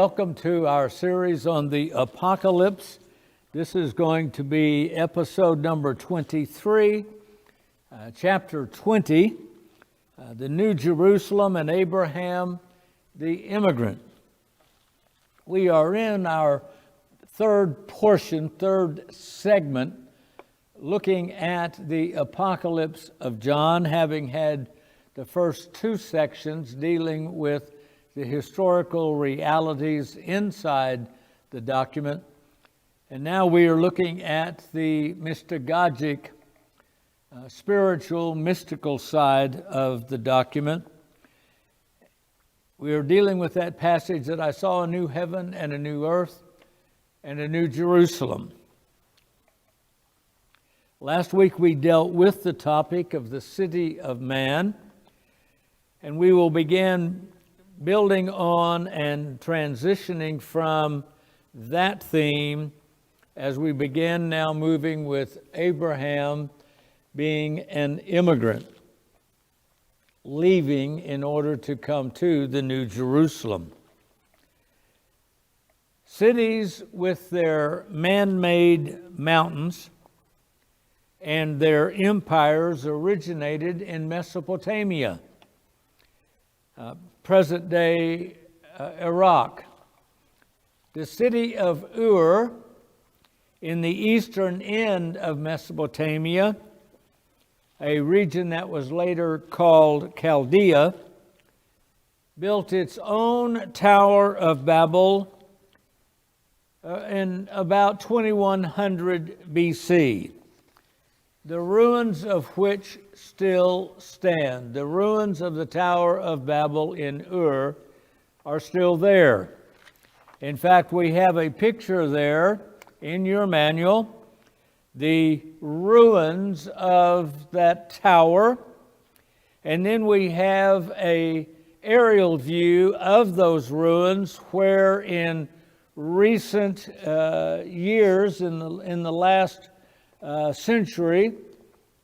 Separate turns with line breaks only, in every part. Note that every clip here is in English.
welcome to our series on the Apocalypse. This is going to be episode number 23, chapter 20, the New Jerusalem and Abraham the immigrant. We are in our third segment, looking at the Apocalypse of John, having had the first two sections dealing with the historical realities inside the document. And now we are looking at the mystagogic, spiritual, mystical side of the document. We are dealing with that passage that I saw a new heaven and a new earth and a new Jerusalem. Last week we dealt with the topic of the city of man, and we will begin building on and transitioning from that theme as we begin now moving with Abraham being an immigrant, leaving in order to come to the New Jerusalem. Cities with their man-made mountains and their empires originated in Mesopotamia, present-day Iraq. The city of Ur, in the eastern end of Mesopotamia, a region that was later called Chaldea, built its own Tower of Babel in about 2100 BC. The ruins of which still stand. The ruins of the Tower of Babel in Ur are still there. In fact, we have a picture there in your manual, the ruins of that tower, and then we have an aerial view of those ruins where in recent years, in the last century,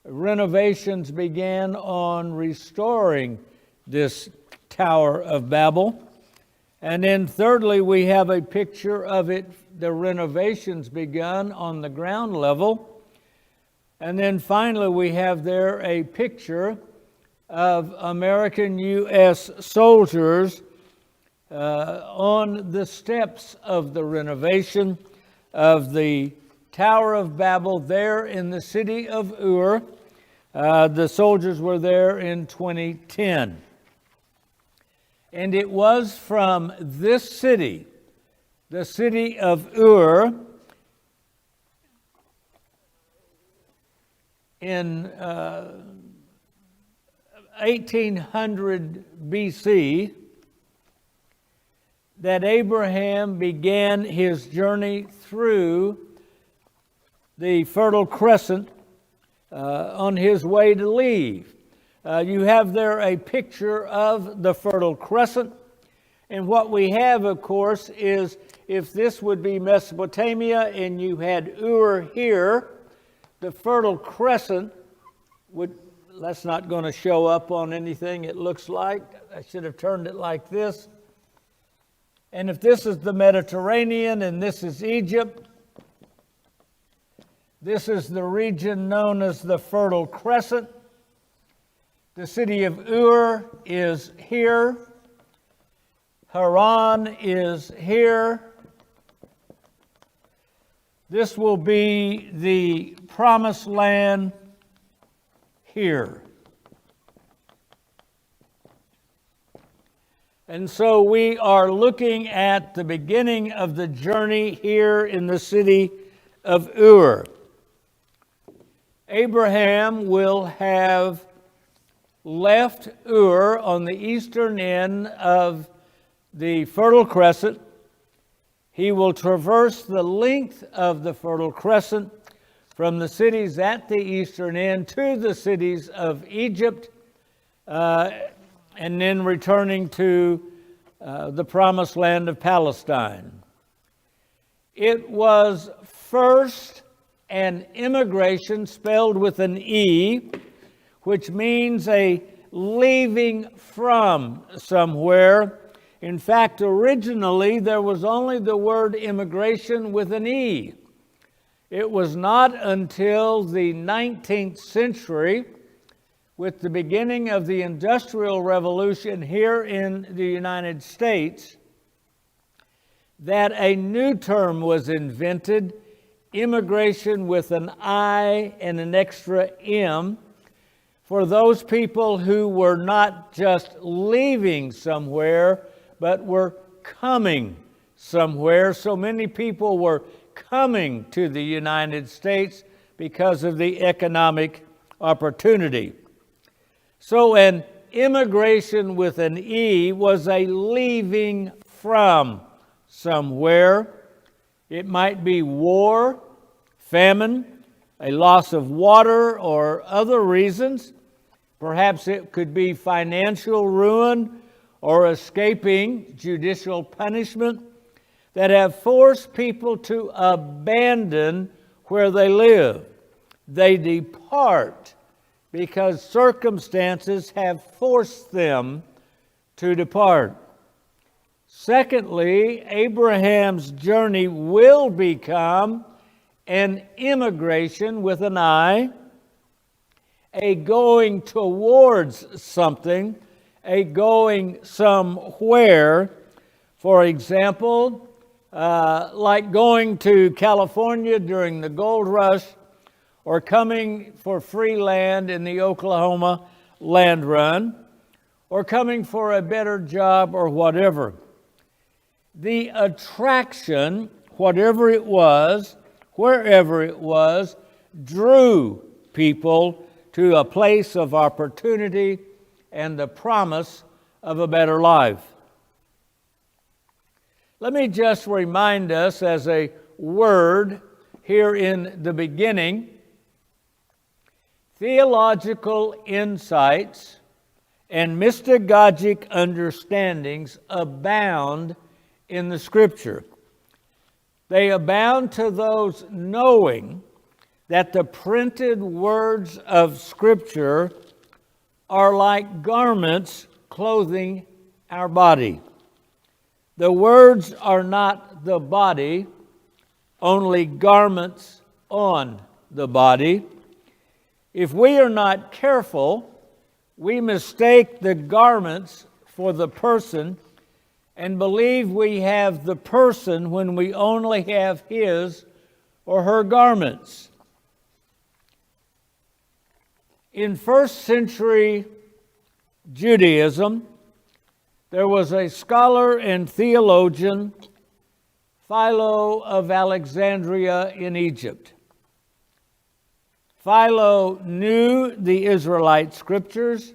renovations began on restoring this Tower of Babel. And then thirdly, we have a picture of it, the renovations begun on the ground level. And then finally, we have there a picture of American U.S. soldiers on the steps of the renovation of the Tower of Babel there in the city of Ur. The soldiers were there in 2010. And it was from this city, the city of Ur, in 1800 BC, that Abraham began his journey through the Fertile Crescent on his way to leave. You have there a picture of the Fertile Crescent. And what we have, of course, is if this would be Mesopotamia and you had Ur here, the Fertile Crescent that's not going to show up on anything it looks like. I should have turned it like this. And if this is the Mediterranean and this is Egypt, this is the region known as the Fertile Crescent. The city of Ur is here. Haran is here. This will be the promised land here. And so we are looking at the beginning of the journey here in the city of Ur. Abraham will have left Ur on the eastern end of the Fertile Crescent. He will traverse the length of the Fertile Crescent from the cities at the eastern end to the cities of Egypt, and then returning to the promised land of Palestine. It was first an immigration spelled with an E, which means a leaving from somewhere. In fact, originally there was only the word immigration with an E. It was not until the 19th century, with the beginning of the Industrial Revolution here in the United States, that a new term was invented, immigration with an I and an extra M, for those people who were not just leaving somewhere, but were coming somewhere. So many people were coming to the United States because of the economic opportunity. So an immigration with an E was a leaving from somewhere. It might be war, famine, a loss of water, or other reasons. Perhaps it could be financial ruin or escaping judicial punishment that have forced people to abandon where they live. They depart because circumstances have forced them to depart. Secondly, Abraham's journey will become an immigration with an I, a going towards something, a going somewhere. For example, like going to California during the gold rush, or coming for free land in the Oklahoma land run, or coming for a better job or whatever. The attraction, whatever it was, wherever it was, drew people to a place of opportunity and the promise of a better life. Let me just remind us as a word here in the beginning, theological insights and mystagogic understandings abound in the Scripture. They abound to those knowing that the printed words of Scripture are like garments clothing our body. The words are not the body, only garments on the body. If we are not careful, we mistake the garments for the person and believe we have the person when we only have his or her garments. In first century Judaism, there was a scholar and theologian, Philo of Alexandria in Egypt. Philo knew the Israelite scriptures,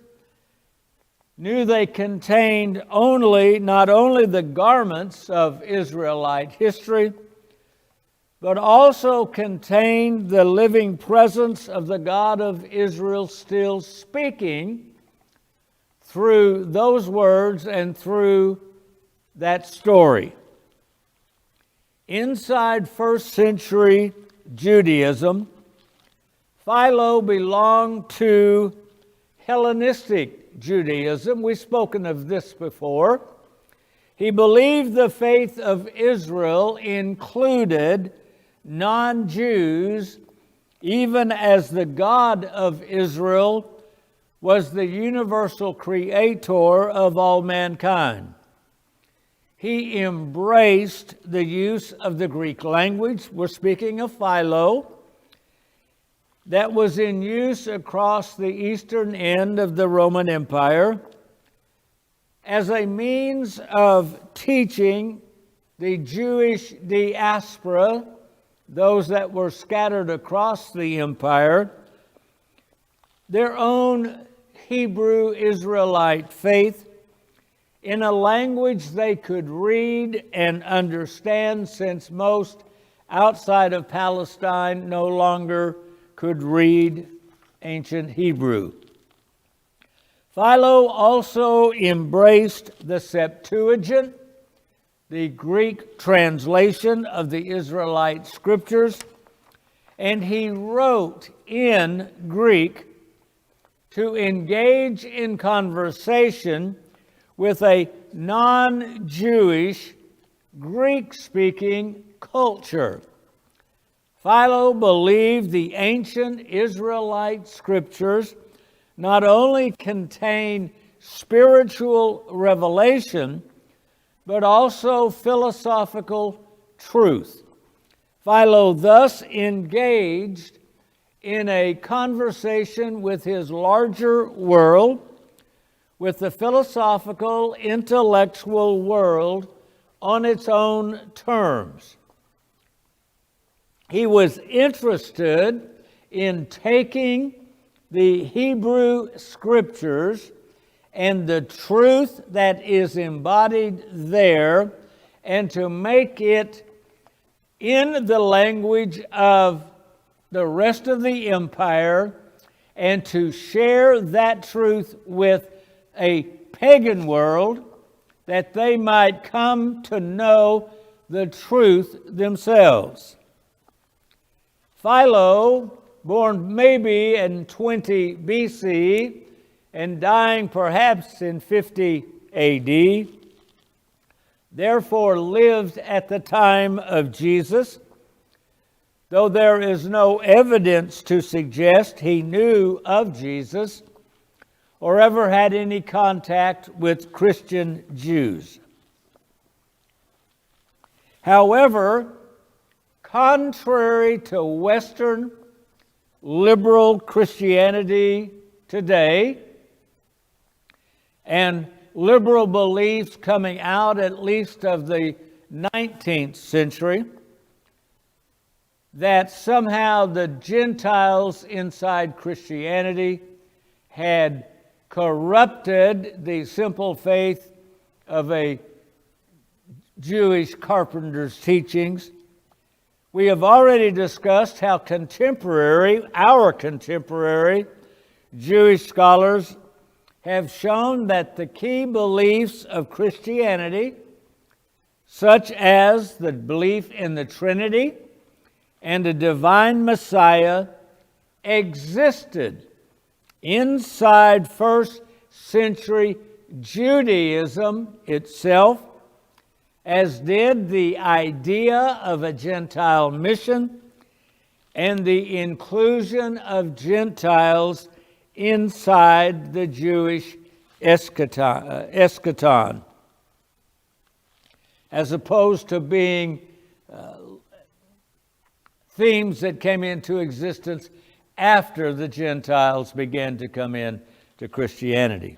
knew they contained not only the garments of Israelite history, but also contained the living presence of the God of Israel still speaking through those words and through that story. Inside first century Judaism, Philo belonged to Hellenistic Judaism. We've spoken of this before. He believed the faith of Israel included non-Jews, even as the God of Israel was the universal creator of all mankind. He embraced the use of the Greek language. We're speaking of Philo, that was in use across the eastern end of the Roman Empire as a means of teaching the Jewish diaspora, those that were scattered across the empire, their own Hebrew Israelite faith in a language they could read and understand, since most outside of Palestine no longer could read ancient Hebrew. Philo also embraced the Septuagint, the Greek translation of the Israelite scriptures, and he wrote in Greek to engage in conversation with a non-Jewish, Greek-speaking culture. Philo believed the ancient Israelite scriptures not only contain spiritual revelation, but also philosophical truth. Philo thus engaged in a conversation with his larger world, with the philosophical, intellectual world on its own terms. He was interested in taking the Hebrew Scriptures and the truth that is embodied there, and to make it in the language of the rest of the empire, and to share that truth with a pagan world, that they might come to know the truth themselves. Philo, born maybe in 20 BC and dying perhaps in 50 AD, therefore lived at the time of Jesus, though there is no evidence to suggest he knew of Jesus or ever had any contact with Christian Jews. However, contrary to Western liberal Christianity today, and liberal beliefs coming out at least of the 19th century, that somehow the Gentiles inside Christianity had corrupted the simple faith of a Jewish carpenter's teachings. We have already discussed how our contemporary Jewish scholars have shown that the key beliefs of Christianity, such as the belief in the Trinity and a divine Messiah, existed inside first century Judaism itself, as did the idea of a Gentile mission and the inclusion of Gentiles inside the Jewish eschaton, as opposed to being themes that came into existence after the Gentiles began to come in to Christianity.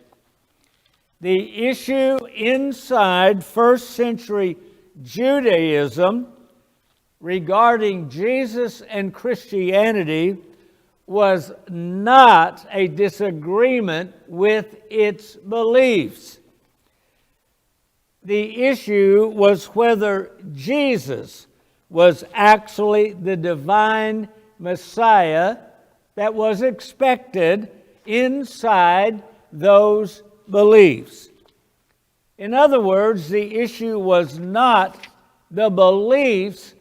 The issue inside first century Judaism regarding Jesus and Christianity was not a disagreement with its beliefs. The issue was whether Jesus was actually the divine Messiah that was expected inside those beliefs. In other words, the issue was not the beliefs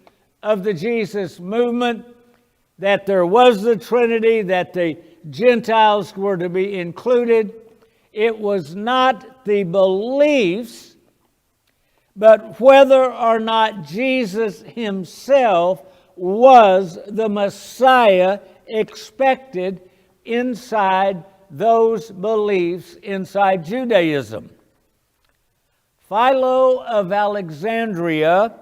of the Jesus movement, that there was the Trinity, that the Gentiles were to be included. It was not the beliefs, but whether or not Jesus himself was the Messiah expected inside those beliefs inside Judaism. Philo of Alexandria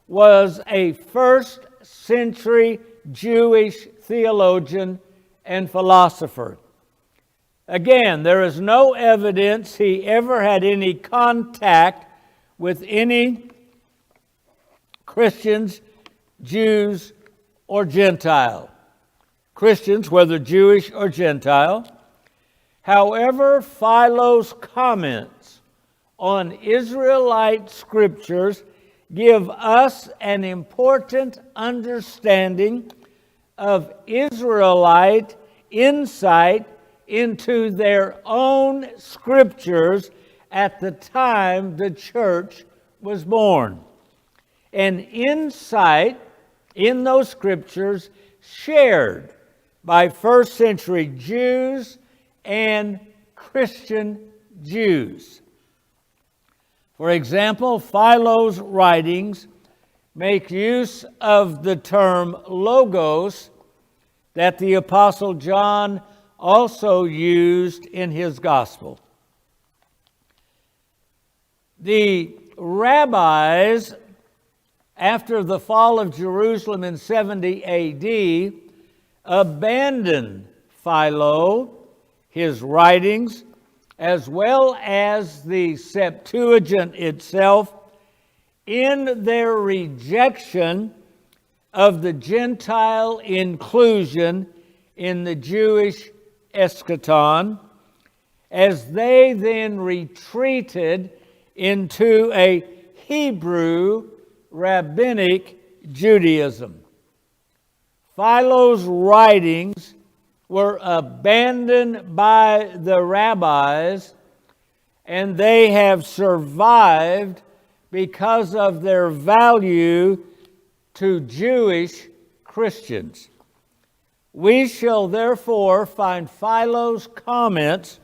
was a first century Jewish theologian and philosopher. Again, there is no evidence he ever had any contact with any Christians, Jews, or Gentile. Christians, whether Jewish or Gentile. However, Philo's comments on Israelite scriptures give us an important understanding of Israelite insight into their own scriptures at the time the church was born. An insight in those scriptures shared by first century Jews and Christian Jews. For example, Philo's writings make use of the term logos that the Apostle John also used in his gospel. The rabbis, after the fall of Jerusalem in 70 AD, abandoned Philo, his writings, as well as the Septuagint itself, in their rejection of the Gentile inclusion in the Jewish eschaton, as they then retreated into a Hebrew rabbinic Judaism. Philo's writings were abandoned by the rabbis, and they have survived because of their value to Jewish Christians. We shall therefore find Philo's comments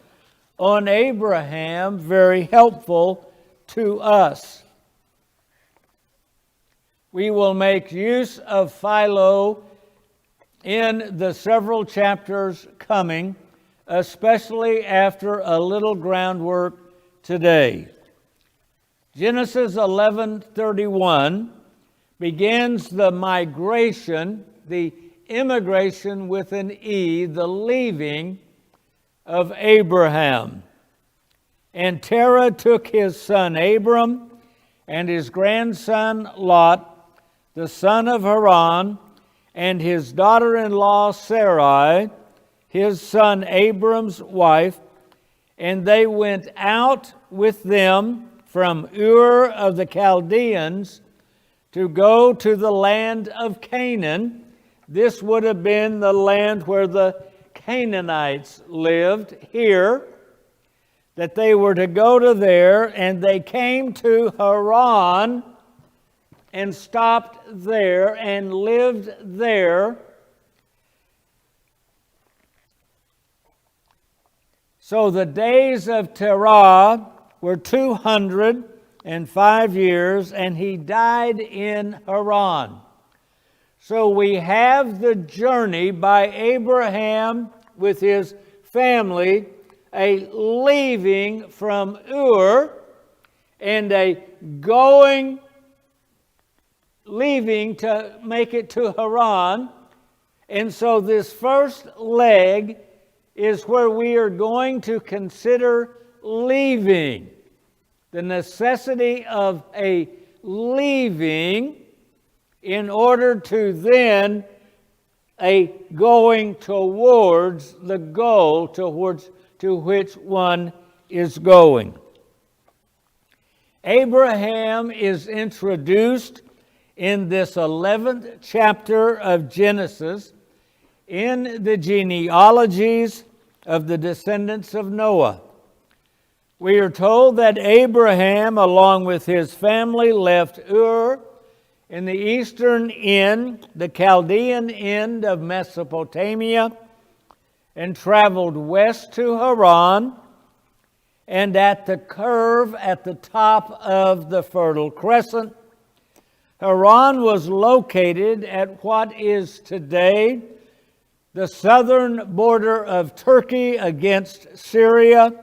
on Abraham very helpful to us. We will make use of Philo in the several chapters coming, especially after a little groundwork today. Genesis 11:31 begins the migration, the immigration with an E, the leaving of Abraham. And Terah took his son Abram and his grandson Lot, the son of Haran, and his daughter-in-law Sarai, his son Abram's wife, and they went out with them from Ur of the Chaldeans to go to the land of Canaan. This would have been the land where the Canaanites lived here, that they were to go to there, and they came to Haran and stopped there and lived there. So the days of Terah were 205 years, and he died in Haran. So we have the journey by Abraham with his family, a leaving from Ur, and a leaving to make it to Haran. And so this first leg is where we are going to consider leaving, the necessity of a leaving in order to then a going towards the goal to which one is going. Abraham is introduced in this 11th chapter of Genesis in the genealogies of the descendants of Noah. We are told that Abraham, along with his family, left Ur in the eastern end, the Chaldean end of Mesopotamia, and traveled west to Haran, and at the curve at the top of the Fertile Crescent. Haran was located at what is today the southern border of Turkey against Syria.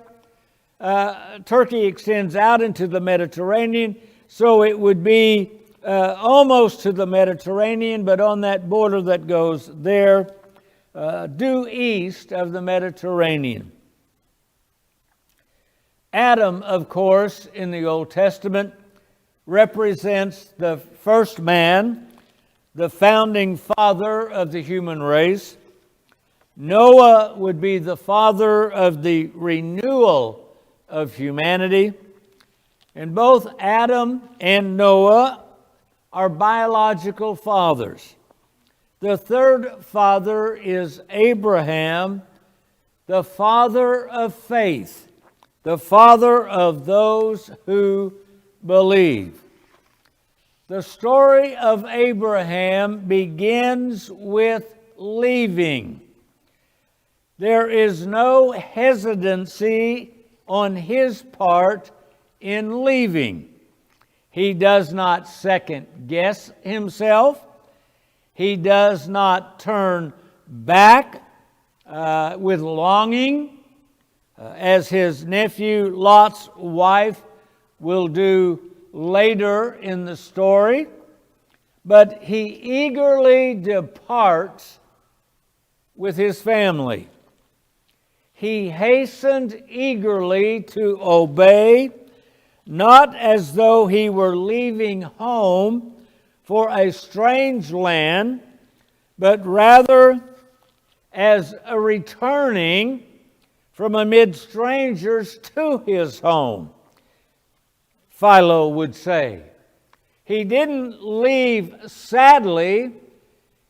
Turkey extends out into the Mediterranean, so it would be almost to the Mediterranean, but on that border that goes there, due east of the Mediterranean. Adam, of course, in the Old Testament, represents the first man, the founding father of the human race. Noah would be the father of the renewal of humanity. And both Adam and Noah are biological fathers. The third father is Abraham, the father of faith, the father of those who believe. The story of Abraham begins with leaving. There is no hesitancy on his part in leaving. He does not second guess himself. He does not turn back with longing, as his nephew Lot's wife will do later in the story. But he eagerly departs with his family. He hastened eagerly to obey, not as though he were leaving home for a strange land, but rather as a returning from amid strangers to his home, Philo would say. He didn't leave sadly.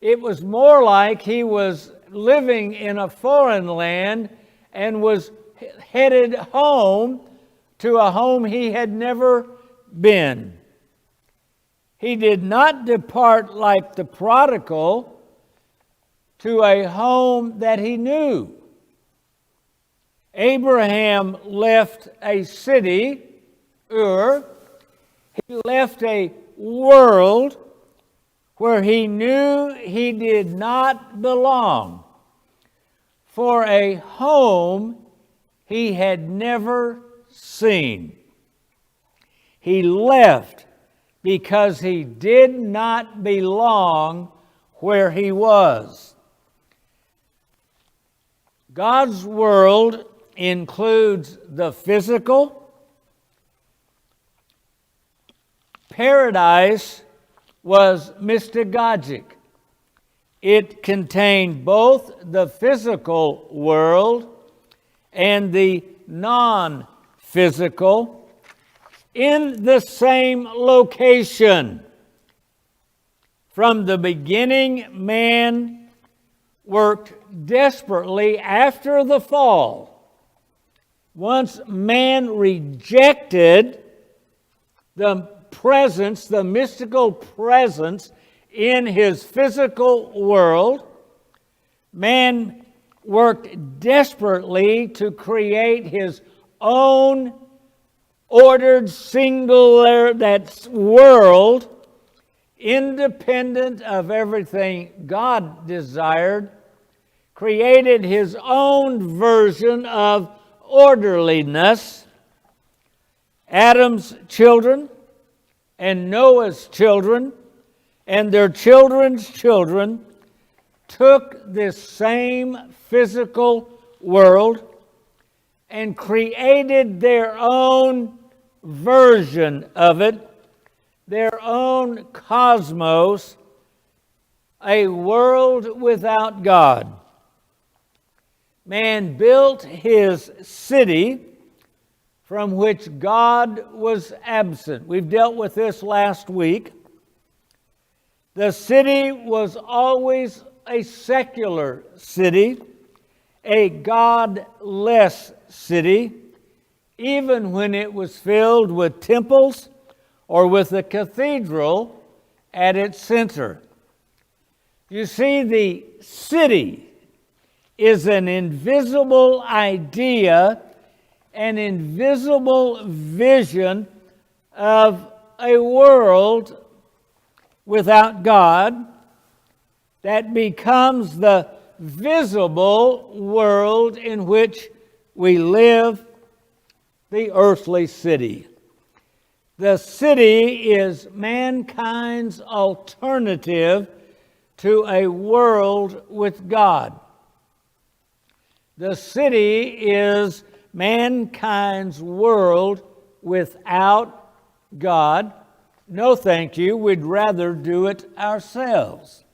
It was more like he was living in a foreign land and was headed home to a home he had never been. He did not depart like the prodigal to a home that he knew. Abraham left a city, Ur. He left a world where he knew he did not belong, for a home he had never seen. He left because he did not belong where he was. God's world includes the physical. Paradise was mystagogic. It contained both the physical world and the non-physical in the same location. From the beginning, man worked desperately after the fall. Once man rejected the presence, the mystical presence in his physical world, man worked desperately to create his own ordered singular world, independent of everything God desired, created his own version of orderliness. Adam's children and Noah's children and their children's children took this same physical world and created their own version of it, their own cosmos, a world without God. Man built his city from which God was absent. We've dealt with this last week. The city was always a secular city, a godless city, even when it was filled with temples or with a cathedral at its center. You see, the city is an invisible idea, an invisible vision of a world without God that becomes the visible world in which we live, the earthly city. The city is mankind's alternative to a world with God. The city is mankind's world without God. No, thank you. We'd rather do it ourselves.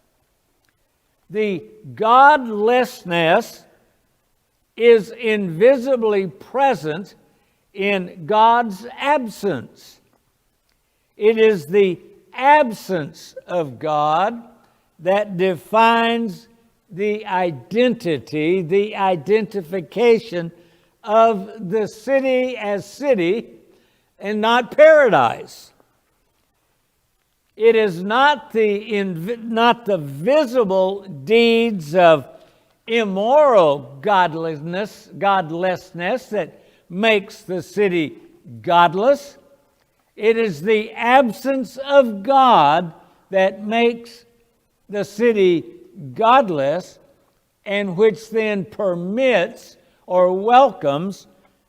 The godlessness is invisibly present in God's absence. It is the absence of God that defines the identity, the identification of the city as city and not paradise. It is not the visible deeds of immoral godlessness that makes the city godless. It is the absence of God that makes the city godless, and which then permits or welcomes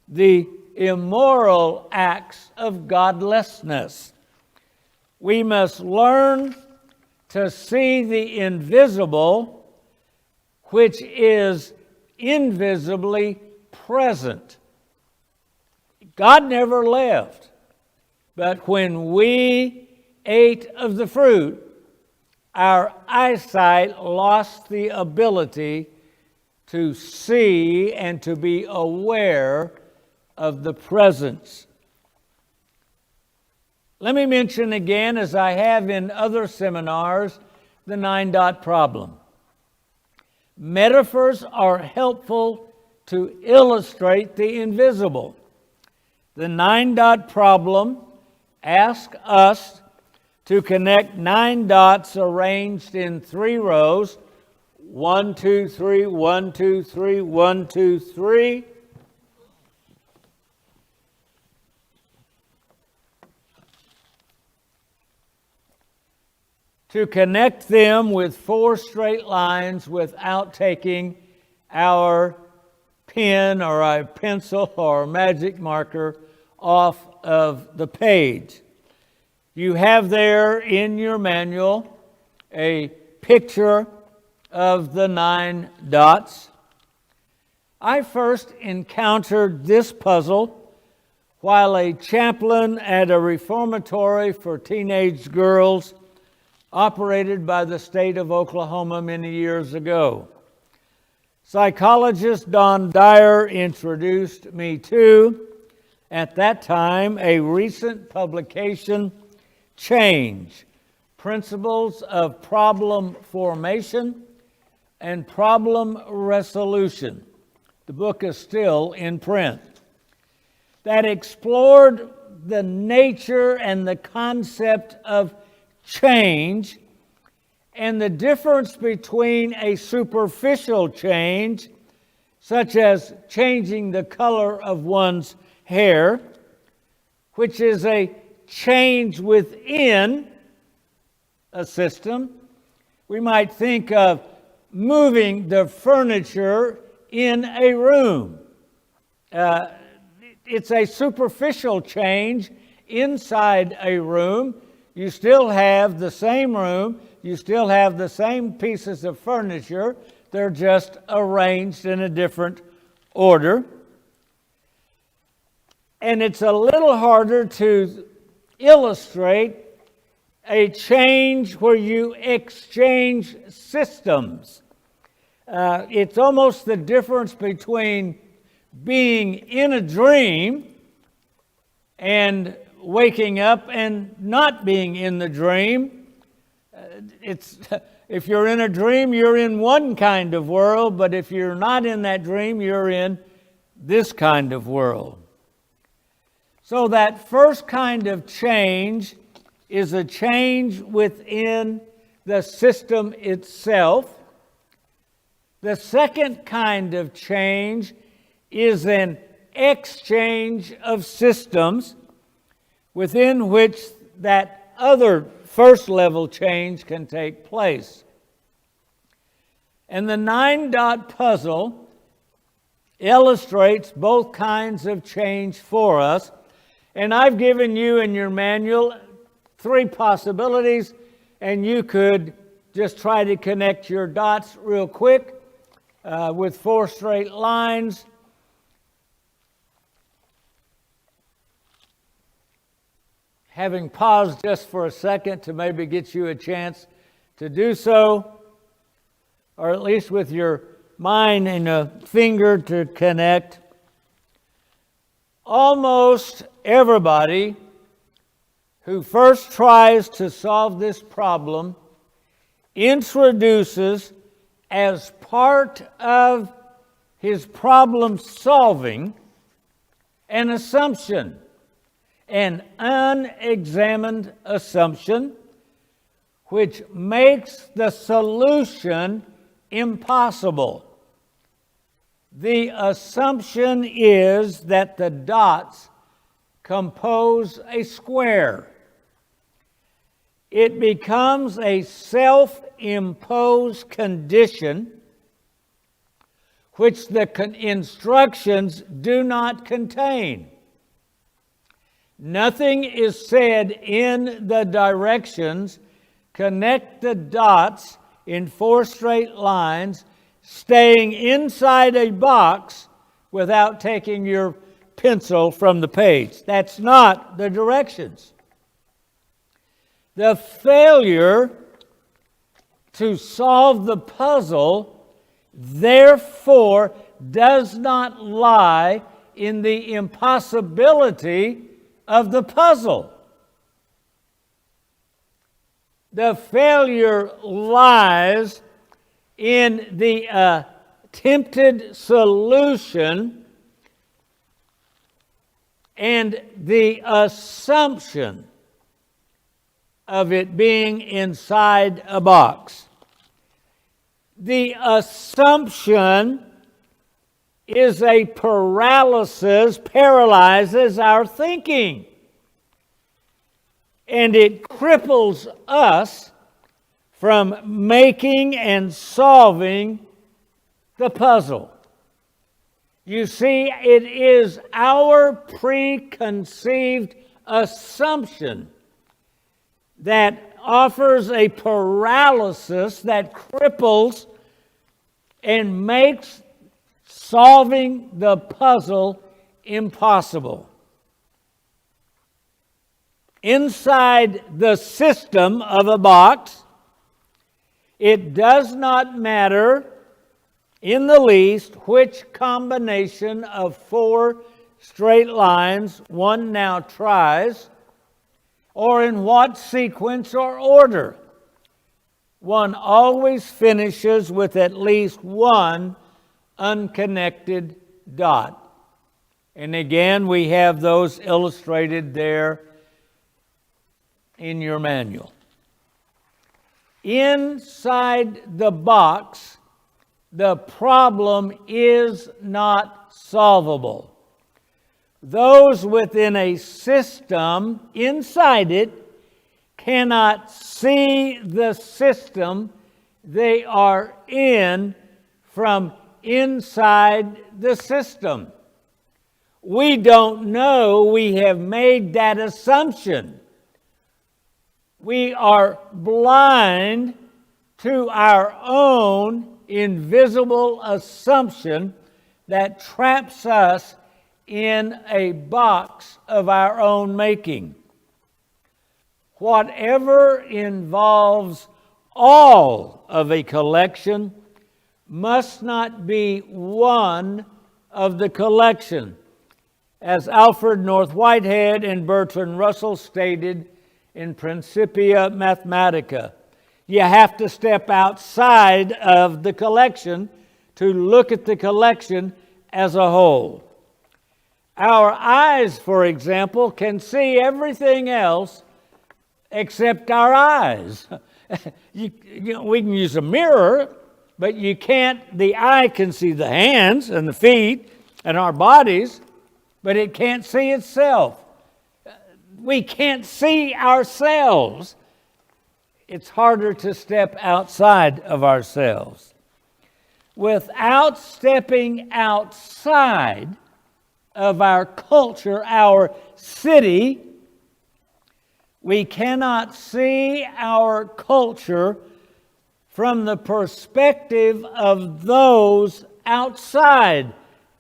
the immoral acts of godlessness. We must learn to see the invisible, which is invisibly present. God never left, but when we ate of the fruit, our eyesight lost the ability to see and to be aware of the presence. Let me mention again, as I have in other seminars, the 9-dot problem. Metaphors are helpful to illustrate the invisible. The 9-dot problem asks us to connect 9 dots arranged in 3 rows, 1, 2, 3, 1, 2, 3, 1, 2, 3. To connect them with 4 straight lines without taking our pen or a pencil or a magic marker off of the page. You have there in your manual a picture of the 9 dots. I first encountered this puzzle while a chaplain at a reformatory for teenage girls operated by the state of Oklahoma many years ago. Psychologist Don Dyer introduced me to, at that time, a recent publication, Change, Principles of Problem Formation and Problem Resolution. The book is still in print. That explored the nature and the concept of change and the difference between a superficial change, such as changing the color of one's hair, which is a change within a system. We might think of moving the furniture in a room. It's a superficial change inside a room. You still have the same room, you still have the same pieces of furniture, they're just arranged in a different order. And it's a little harder to illustrate a change where you exchange systems. It's almost the difference between being in a dream and waking up and not being in the dream. If you're in a dream, you're in one kind of world, but if you're not in that dream, you're in this kind of world. So that first kind of change is a change within the system itself. The second kind of change is an exchange of systems within which that other first level change can take place. And the 9-dot puzzle illustrates both kinds of change for us. And I've given you in your manual 3 possibilities, and you could just try to connect your dots real quick with 4 straight lines. Having paused just for a second to maybe get you a chance to do so, or at least with your mind and a finger to connect. Almost everybody who first tries to solve this problem introduces as part of his problem solving an assumption, an unexamined assumption, which makes the solution impossible. The assumption is that the dots compose a square. It becomes a self-imposed condition which the instructions do not contain. Nothing is said in the directions. Connect the dots in 4 straight lines, staying inside a box without taking your pencil from the page. That's not the directions. The failure to solve the puzzle, therefore, does not lie in the impossibility of the puzzle. The failure lies in the attempted solution and the assumption of it being inside a box. The assumption is a paralyzes our thinking. And it cripples us from making and solving the puzzle. You see, it is our preconceived assumption that offers a paralysis that cripples and makes solving the puzzle impossible. Inside the system of a box, it does not matter in the least which combination of 4 straight lines one now tries, or in what sequence or order. One always finishes with at least one unconnected dot. And again, we have those illustrated there in your manual. Inside the box, the problem is not solvable. Those within a system inside it cannot see the system they are in from inside the system. We don't know we have made that assumption. We are blind to our own invisible assumption that traps us in a box of our own making. Whatever involves all of a collection must not be one of the collection, as Alfred North Whitehead and Bertrand Russell stated in Principia Mathematica. You have to step outside of the collection to look at the collection as a whole. Our eyes, for example, can see everything else except our eyes. We can use a mirror, but you can't. The eye can see the hands and the feet and our bodies, but it can't see itself. We can't see ourselves. It's harder to step outside of ourselves. Without stepping outside of our culture, our city, we cannot see our culture from the perspective of those outside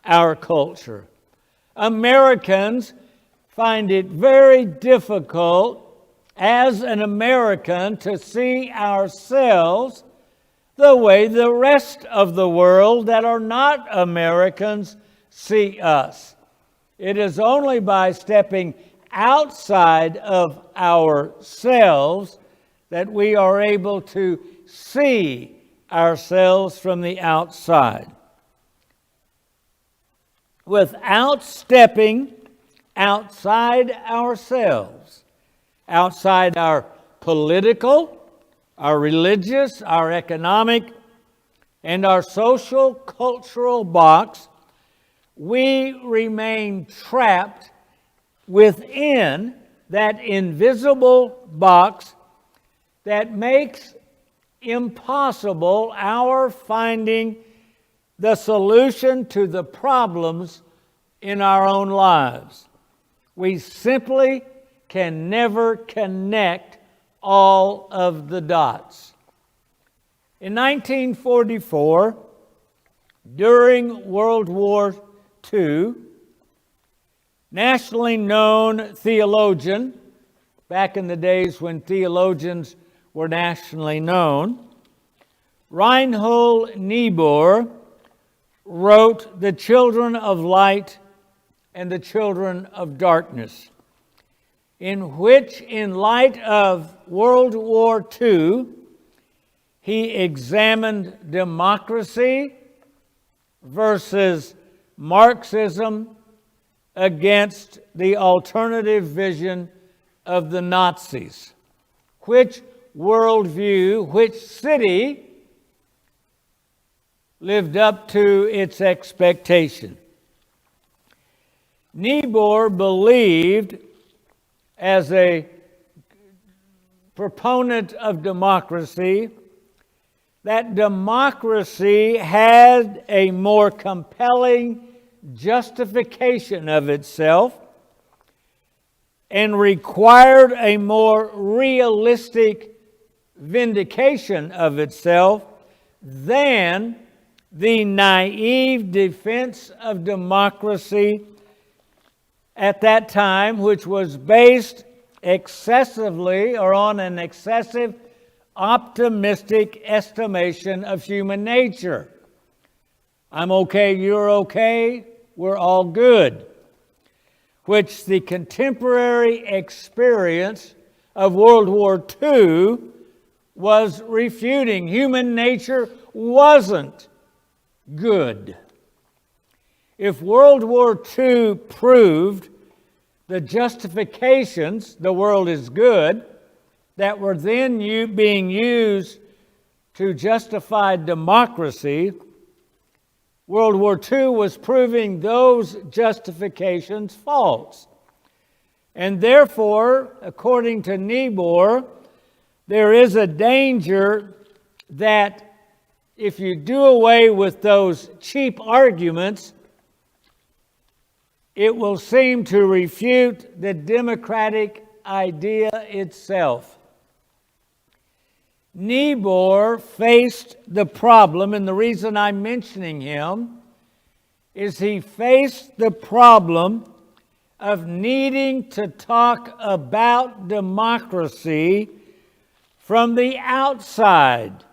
our culture. Americans find it very difficult as an American to see ourselves the way the rest of the world that are not Americans see us. It is only by stepping outside of ourselves that we are able to see ourselves from the outside. Without stepping outside ourselves, outside our political, our religious, our economic, and our social cultural box, we remain trapped within that invisible box that makes impossible our finding the solution to the problems in our own lives. We simply can never connect all of the dots. In 1944, during World War II, nationally known theologian, back in the days when theologians were nationally known, Reinhold Niebuhr wrote The Children of Light and the Children of Darkness, in which, in light of World War II, he examined democracy versus Marxism against the alternative vision of the Nazis. Which worldview, which city lived up to its expectation? Niebuhr believed, as a proponent of democracy, that democracy had a more compelling justification of itself and required a more realistic vindication of itself than the naive defense of democracy at that time, which was based excessively or on an excessive optimistic estimation of human nature. I'm okay, you're okay, we're all good. Which the contemporary experience of World War II was refuting. Human nature wasn't good. If World War II proved the justifications, the world is good, that were then being used to justify democracy, World War II was proving those justifications false. And therefore, according to Niebuhr, there is a danger that if you do away with those cheap arguments, it will seem to refute the democratic idea itself. Niebuhr faced the problem, and the reason I'm mentioning him is he faced the problem of needing to talk about democracy from the outside.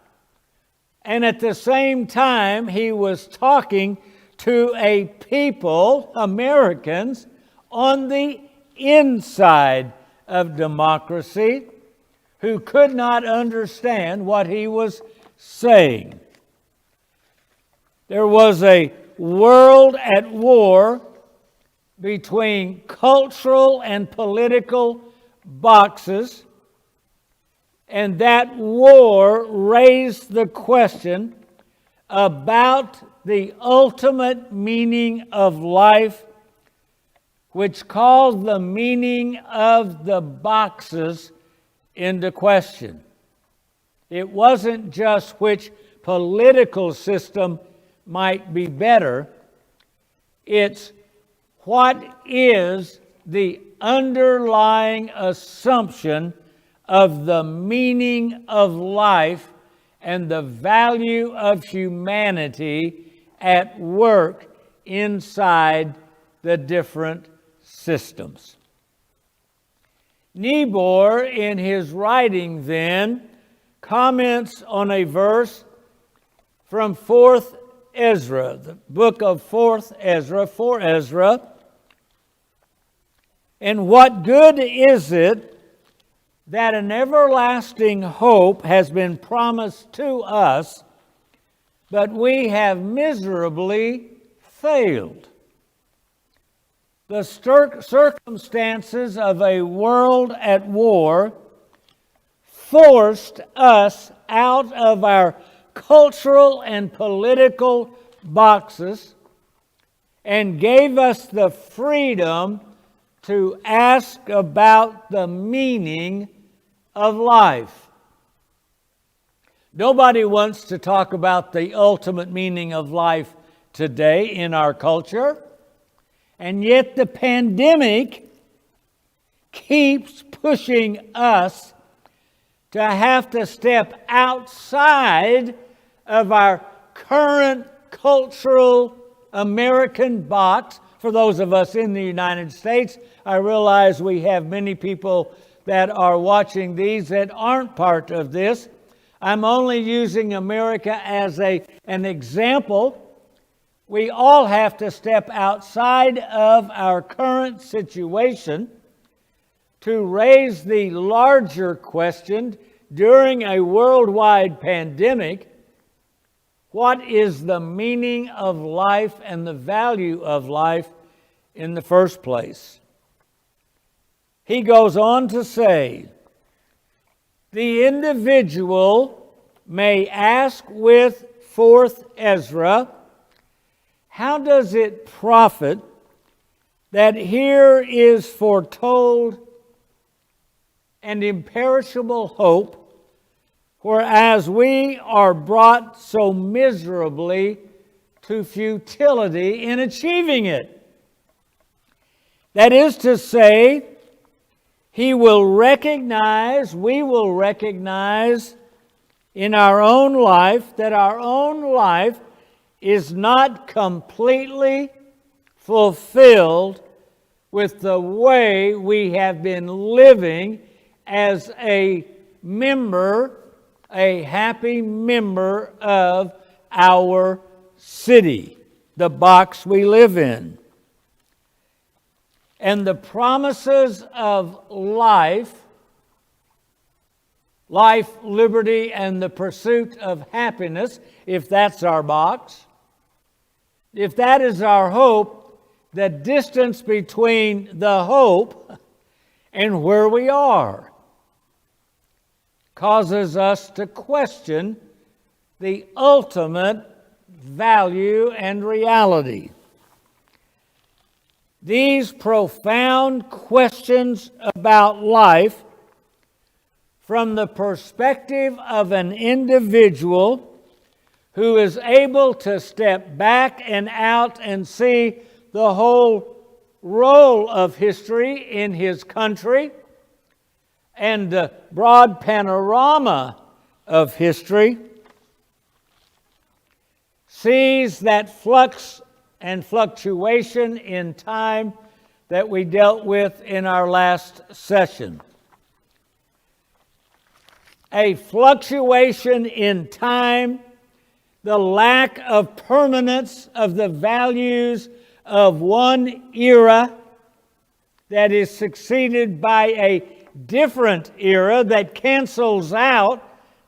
And at the same time, he was talking to a people, Americans, on the inside of democracy who could not understand what he was saying. There was a world at war between cultural and political boxes, and that war raised the question about the ultimate meaning of life, which called the meaning of the boxes into question. It wasn't just which political system might be better. It's what is the underlying assumption of the meaning of life and the value of humanity at work inside the different systems. Niebuhr, in his writing then, comments on a verse from 4th Ezra, the book of 4th Ezra, 4 Ezra. And what good is it that an everlasting hope has been promised to us, but we have miserably failed? The circumstances of a world at war forced us out of our cultural and political boxes and gave us the freedom to ask about the meaning of life. Nobody wants to talk about the ultimate meaning of life today in our culture, and yet the pandemic keeps pushing us to have to step outside of our current cultural American box. For those of us in the United States, I realize we have many people that are watching these that aren't part of this. I'm only using America as an example. We all have to step outside of our current situation to raise the larger question during a worldwide pandemic: what is the meaning of life and the value of life in the first place? He goes on to say, the individual may ask with 4th Ezra, how does it profit that here is foretold an imperishable hope, whereas we are brought so miserably to futility in achieving it? That is to say, we will recognize in our own life that our own life is not completely fulfilled with the way we have been living as a happy member of our city, the box we live in. And the promises of life, liberty, and the pursuit of happiness, if that's our box, if that is our hope, the distance between the hope and where we are causes us to question the ultimate value and reality. These profound questions about life from the perspective of an individual who is able to step back and out and see the whole role of history in his country and the broad panorama of history, sees that flux and fluctuation in time that we dealt with in our last session. A fluctuation in time, the lack of permanence of the values of one era that is succeeded by a different era that cancels out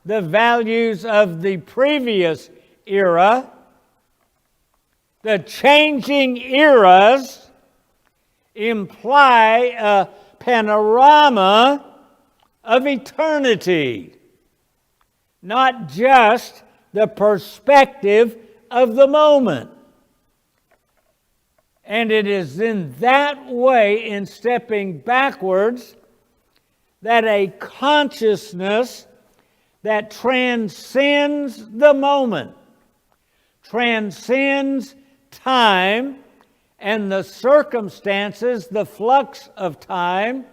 the values of the previous era. The changing eras imply a panorama of eternity, not just the perspective of the moment. And it is in that way, in stepping backwards, that a consciousness that transcends the moment, transcends time and the circumstances, the flux of time,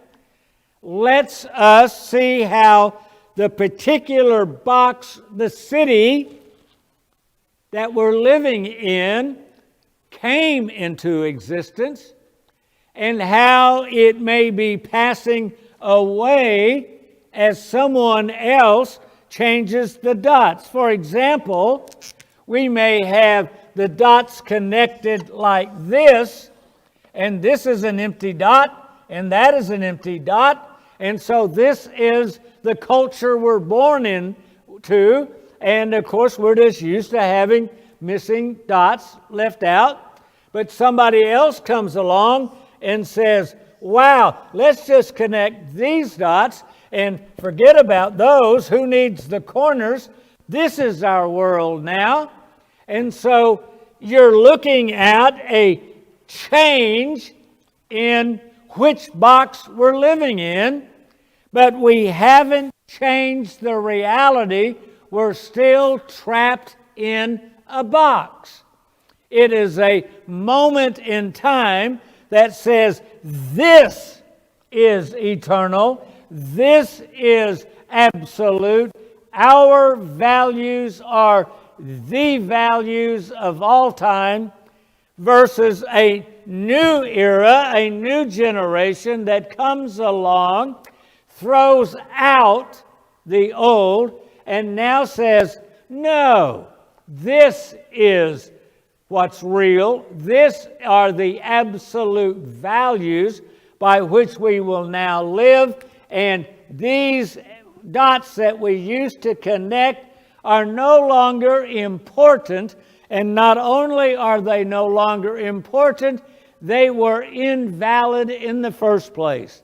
lets us see how the particular box, the city that we're living in, came into existence, and how it may be passing away as someone else changes the dots. For example, we may have the dots connected like this, and this is an empty dot, and that is an empty dot, and so this is the culture we're born into, and of course we're just used to having missing dots left out. But somebody else comes along and says, wow, let's just connect these dots and forget about those. Who needs the corners? This is our world now. And so you're looking at a change in which box we're living in, but we haven't changed the reality. We're still trapped in a box. It is a moment in time that says, this is eternal, this is absolute, our values are the values of all time, versus a new era, a new generation that comes along, throws out the old, and now says, no, this is what's real. This are the absolute values by which we will now live, and these dots that we used to connect are no longer important. And not only are they no longer important, they were invalid in the first place.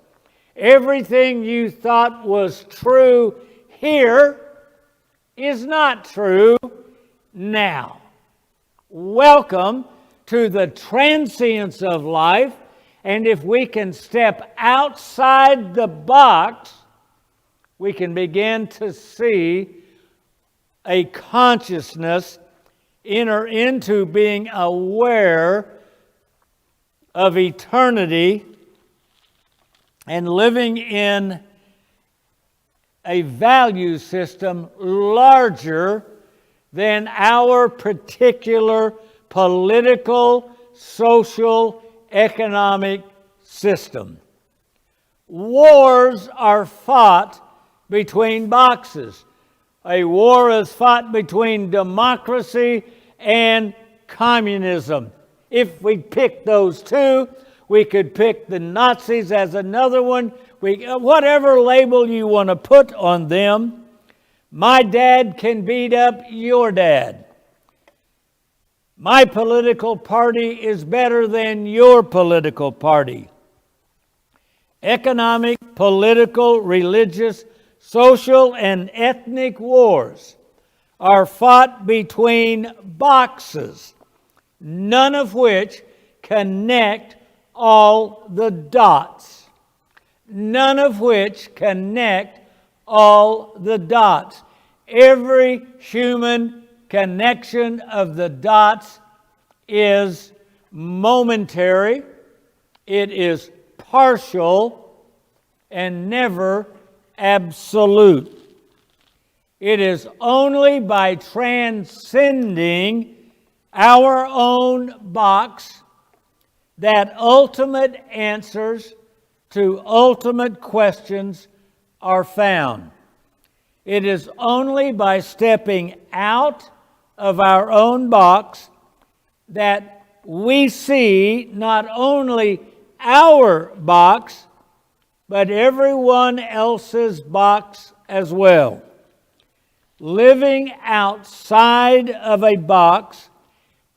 Everything you thought was true here is not true now. Welcome to the transience of life, and if we can step outside the box, we can begin to see a consciousness enter into being aware of eternity and living in a value system larger than our particular political, social, economic system. Wars are fought between boxes. A war is fought between democracy and communism. If we pick those two, we could pick the Nazis as another one. Whatever label you want to put on them. My dad can beat up your dad. My political party is better than your political party. Economic, political, religious, social, and ethnic wars are fought between boxes, none of which connect all the dots. None of which connect all the dots. Every human connection of the dots is momentary, it is partial, and never absolute. It is only by transcending our own box that ultimate answers to ultimate questions are found. It is only by stepping out of our own box that we see not only our box, but everyone else's box as well. Living outside of a box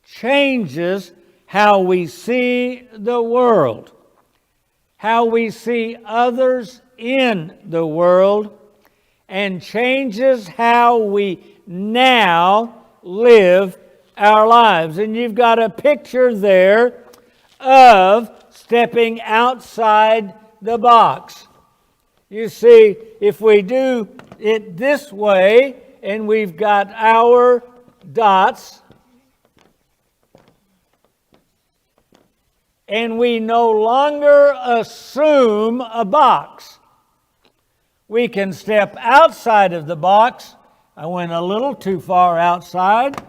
changes how we see the world, how we see others in the world, and changes how we now live our lives. And you've got a picture there of stepping outside the box. You see, if we do it this way, and we've got our dots, and we no longer assume a box. We can step outside of the box. I went a little too far outside.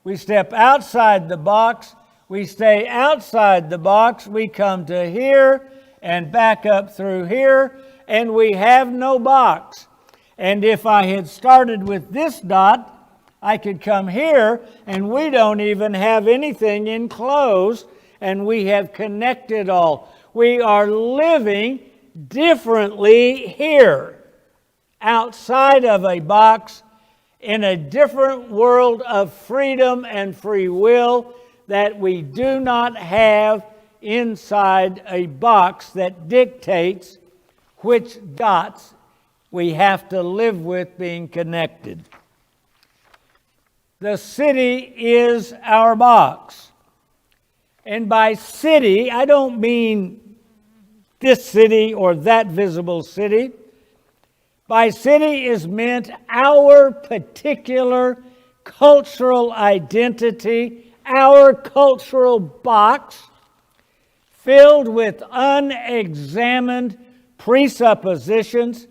We step outside the box. We stay outside the box. We come to here and back up through here, and we have no box. And if I had started with this dot, I could come here, and we don't even have anything enclosed, and we have connected all. We are living differently here, outside of a box, in a different world of freedom and free will that we do not have inside a box that dictates which dots we have to live with being connected. The city is our box. And by city, I don't mean this city or that visible city. By city is meant our particular cultural identity, our cultural box, filled with unexamined presuppositions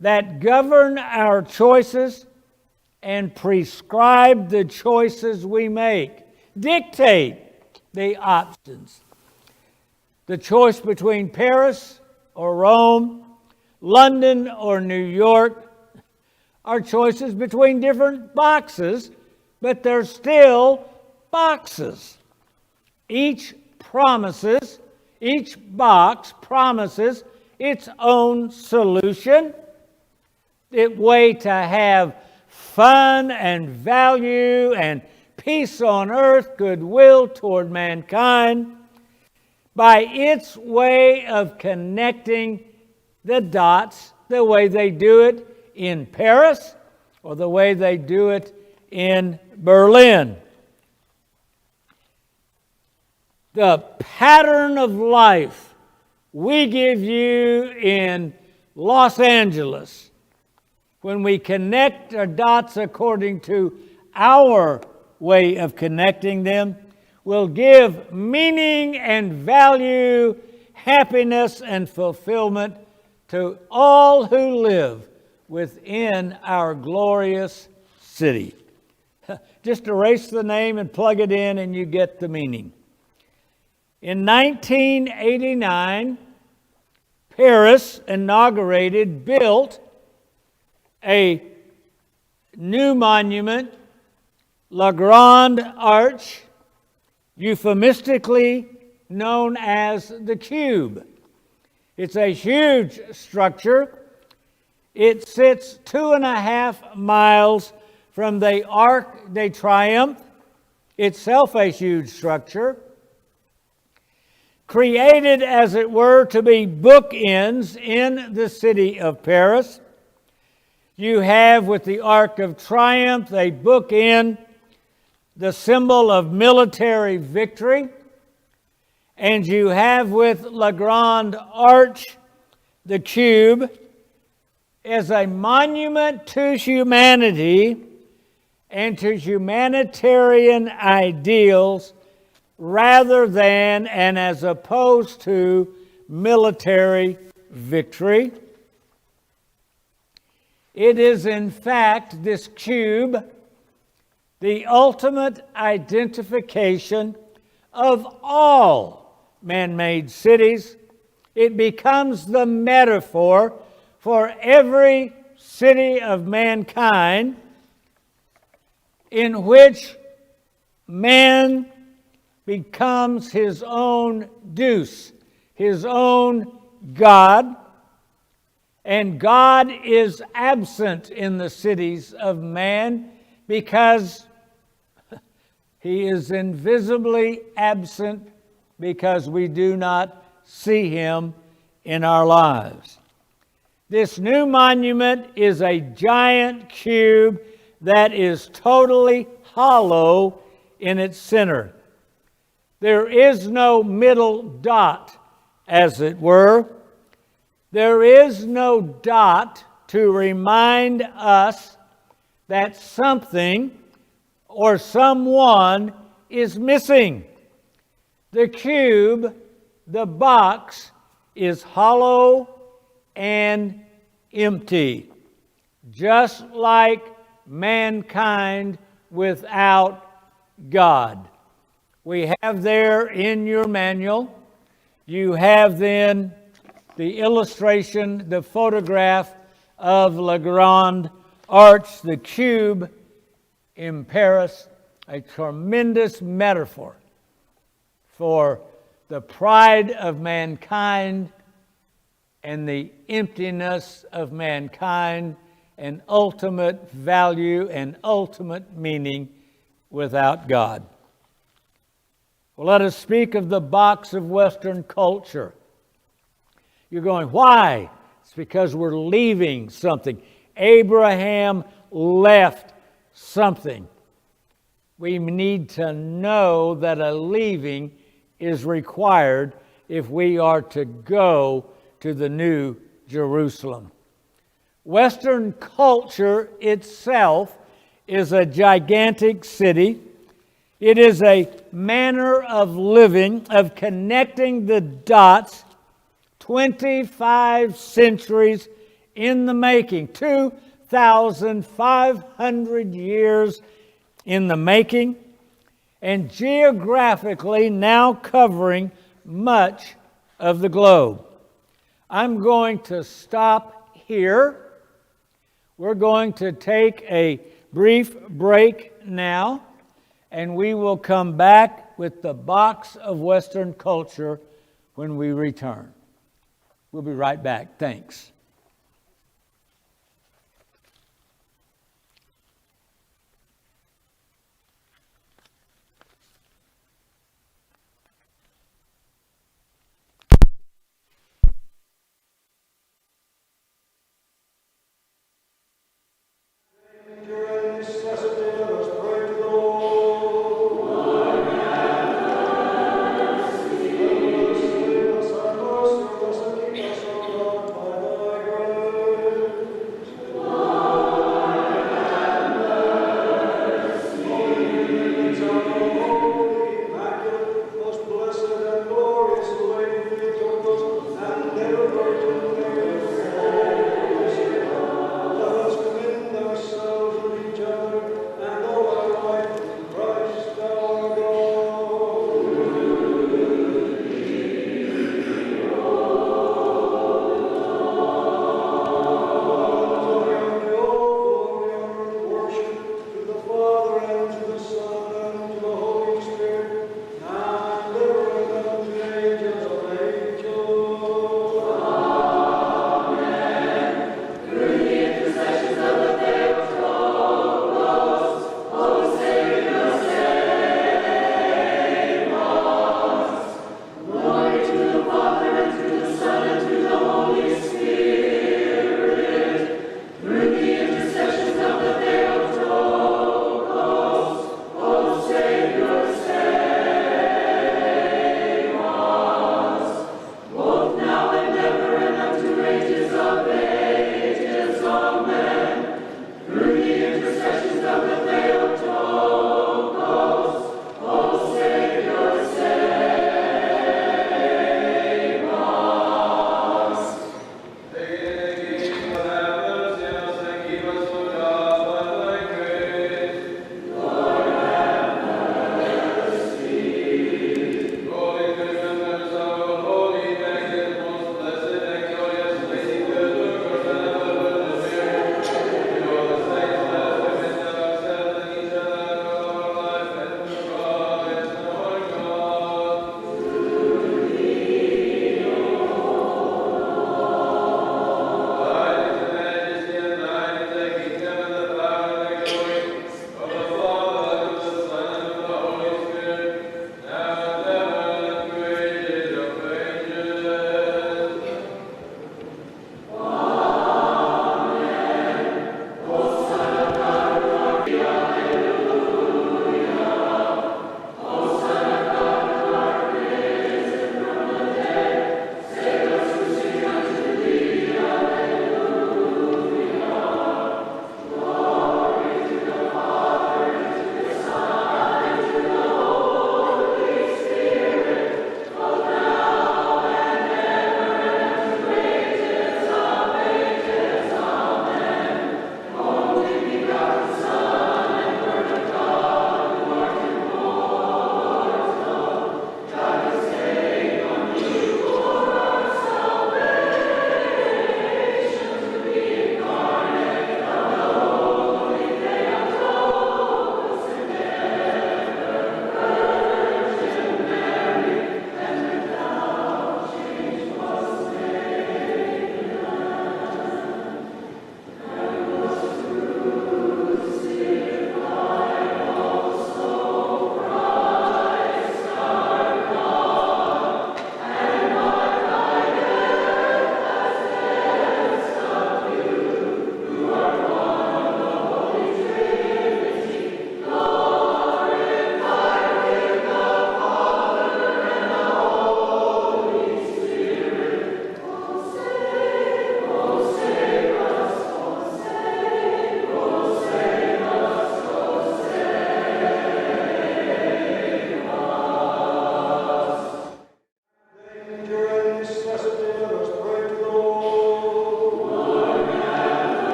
that govern our choices and prescribe the choices we make, dictate the options. The choice between Paris or Rome, London or New York are choices between different boxes, but they're still boxes. Each box promises its own solution, its way to have fun and value and peace on earth, goodwill toward mankind, by its way of connecting the dots, the way they do it in Paris or the way they do it in Berlin. The pattern of life we give you in Los Angeles, when we connect our dots according to our way of connecting them, will give meaning and value, happiness and fulfillment to all who live within our glorious city. Just erase the name and plug it in and you get the meaning. In 1989, Paris built a new monument, La Grande Arche, euphemistically known as the Cube. It's a huge structure. It sits 2.5 miles from the Arc de Triomphe, itself a huge structure, created, as it were, to be bookends in the city of Paris. You have, with the Arc of Triumph, they bookend the symbol of military victory. And you have with La Grande Arche, the Cube, as a monument to humanity and to humanitarian ideals rather than and as opposed to military victory. It is, in fact, this cube, the ultimate identification of all man-made cities. It becomes the metaphor for every city of mankind in which man becomes his own Deus, his own God, and God is absent in the cities of man because he is invisibly absent because we do not see him in our lives. This new monument is a giant cube that is totally hollow in its center. There is no middle dot, as it were. There is no dot to remind us that something or someone is missing. The cube, the box, is hollow and empty, just like mankind without God. We have there in your manual, you have then the illustration, the photograph of La Grande Arche, the cube in Paris, a tremendous metaphor for the pride of mankind and the emptiness of mankind and ultimate value and ultimate meaning without God. Well, let us speak of the box of Western culture. You're going, why? It's because we're leaving something. Abraham left something. We need to know that a leaving is required if we are to go to the New Jerusalem. Western culture itself is a gigantic city. It is a manner of living, of connecting the dots, 25 centuries in the making, 2,500 years in the making, and geographically now covering much of the globe. I'm going to stop here. We're going to take a brief break now, and we will come back with the box of Western culture when we return. We'll be right back. Thanks.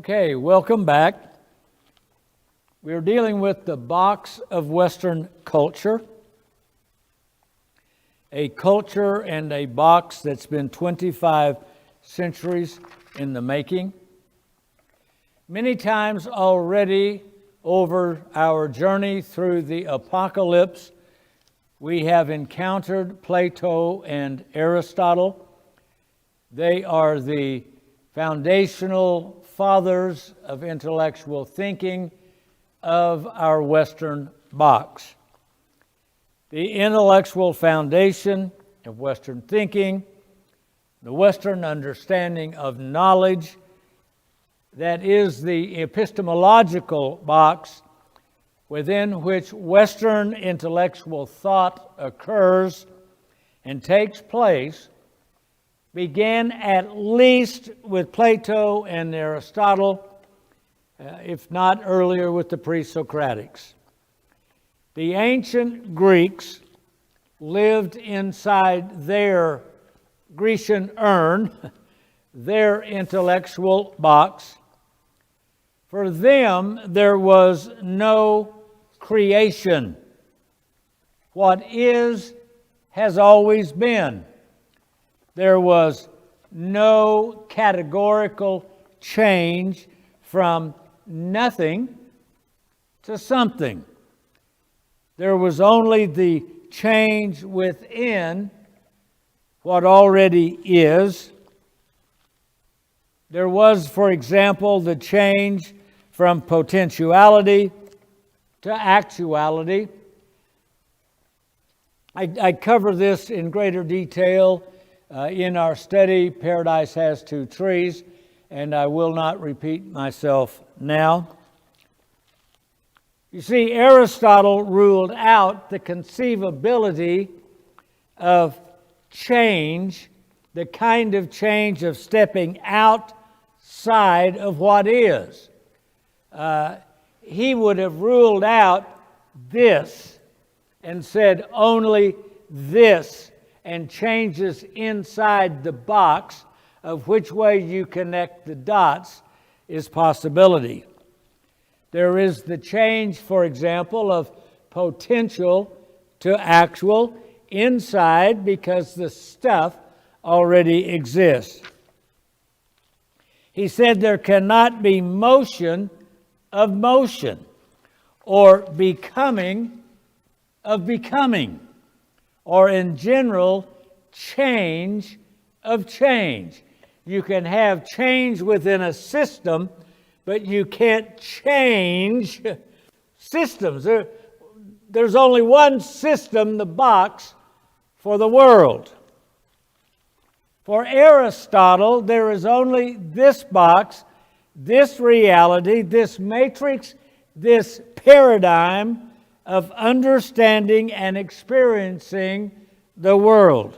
Okay, welcome back. We're dealing with the box of Western culture, a culture and a box that's been 25 centuries in the making. Many times already over our journey through the apocalypse, we have encountered Plato and Aristotle. They are the foundational fathers of intellectual thinking of our Western box. The intellectual foundation of Western thinking, the Western understanding of knowledge, that is the epistemological box within which Western intellectual thought occurs and takes place, began at least with Plato and Aristotle, if not earlier with the pre-Socratics. The ancient Greeks lived inside their Grecian urn, their intellectual box. For them, there was no creation. What is has always been. There was no categorical change from nothing to something. There was only the change within what already is. There was, for example, the change from potentiality to actuality. I cover this in greater detail in our study, Paradise Has Two Trees, and I will not repeat myself now. You see, Aristotle ruled out the conceivability of change, the kind of change of stepping outside of what is. He would have ruled out this and said only this, and changes inside the box of which way you connect the dots is possibility. There is the change, for example, of potential to actual inside because the stuff already exists. He said there cannot be motion of motion or becoming of becoming, or in general, change of change. You can have change within a system, but you can't change systems. There's only one system, the box, for the world. For Aristotle, there is only this box, this reality, this matrix, this paradigm of understanding and experiencing the world.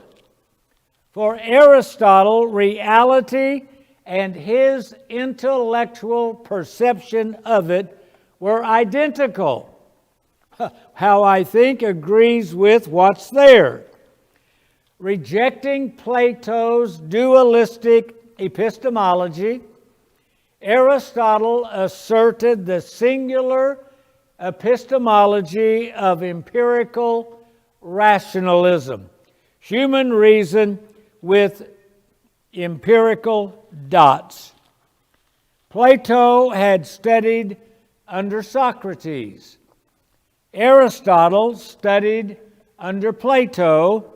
For Aristotle, reality and his intellectual perception of it were identical. How I think agrees with what's there. Rejecting Plato's dualistic epistemology, Aristotle asserted the singular epistemology of empirical rationalism, human reason with empirical dots. Plato had studied under Socrates. Aristotle studied under Plato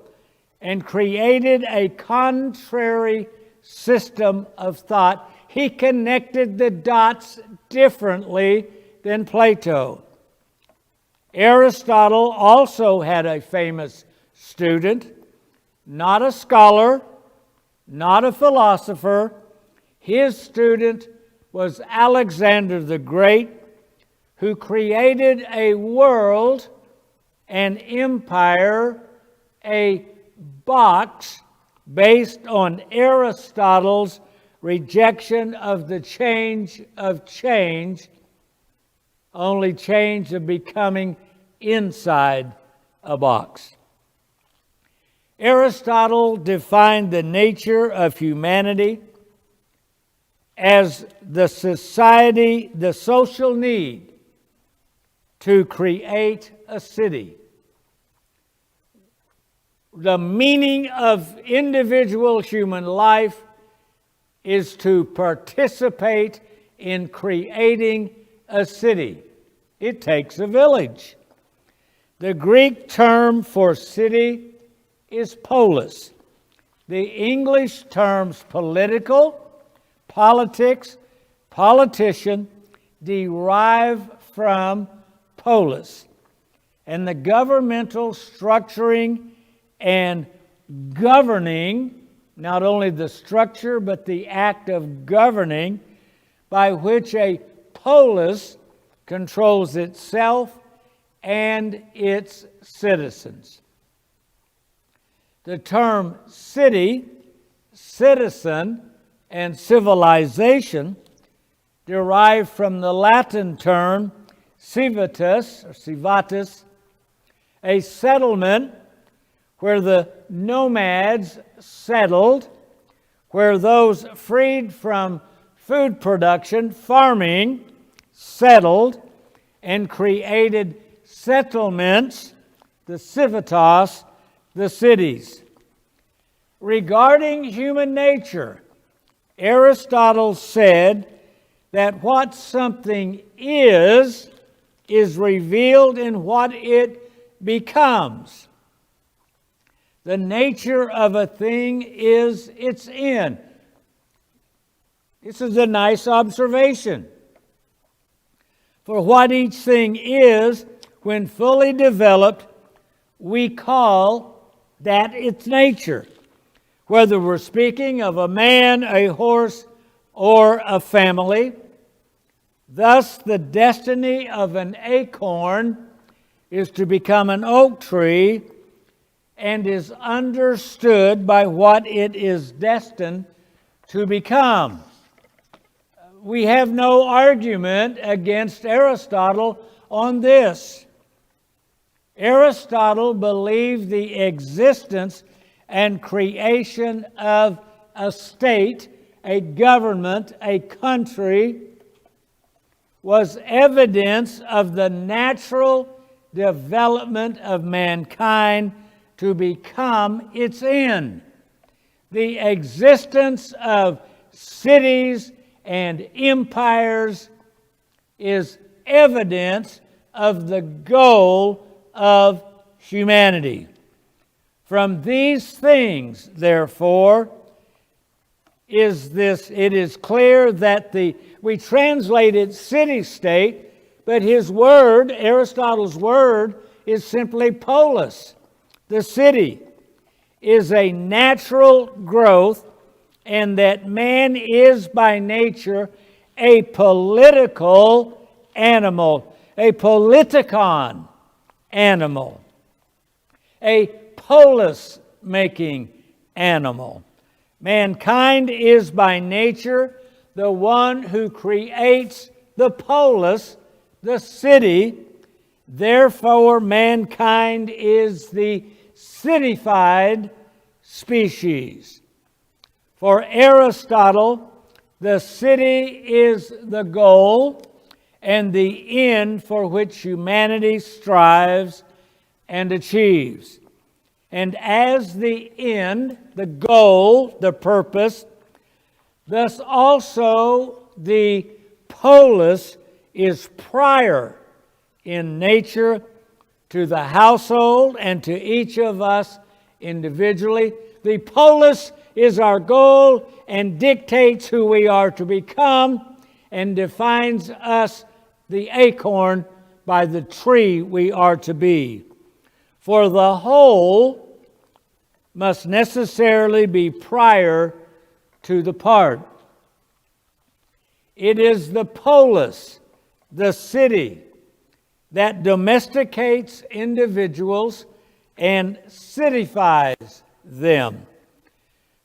and created a contrary system of thought. He connected the dots differently than Plato. Aristotle also had a famous student, not a scholar, not a philosopher. His student was Alexander the Great, who created a world, an empire, a box based on Aristotle's rejection of the change of change, only change of becoming inside a box. Aristotle defined the nature of humanity as the society, the social need to create a city. The meaning of individual human life is to participate in creating a city. It takes a village. The Greek term for city is polis. The English terms political, politics, politician derive from polis. And the governmental structuring and governing, not only the structure but the act of governing, by which a polis controls itself and its citizens. The term city, citizen, and civilization derive from the Latin term civitas, or civatus, a settlement where the nomads settled, where those freed from food production, farming, settled and created settlements, the civitas, the cities. Regarding human nature, Aristotle said that what something is revealed in what it becomes. The nature of a thing is its end. This is a nice observation. For what each thing is, when fully developed, we call that its nature. Whether we're speaking of a man, a horse, or a family. Thus, the destiny of an acorn is to become an oak tree and is understood by what it is destined to become. We have no argument against Aristotle on this. Aristotle believed the existence and creation of a state, a government, a country, was evidence of the natural development of mankind to become its end. The existence of cities and empires is evidence of the goal of humanity. From these things, therefore, it is clear that we translate it city-state, but his word, Aristotle's word, is simply polis. The city is a natural growth, and that man is by nature a political animal, a politikon animal, a polis-making animal. Mankind is by nature the one who creates the polis, the city. Therefore, mankind is the cityfied species. For Aristotle, the city is the goal and the end for which humanity strives and achieves. And as the end, the goal, the purpose, thus also the polis is prior in nature to the household and to each of us individually. The polis is our goal and dictates who we are to become and defines us, the acorn, by the tree we are to be. For the whole must necessarily be prior to the part. It is the polis, the city, that domesticates individuals and cityfies them.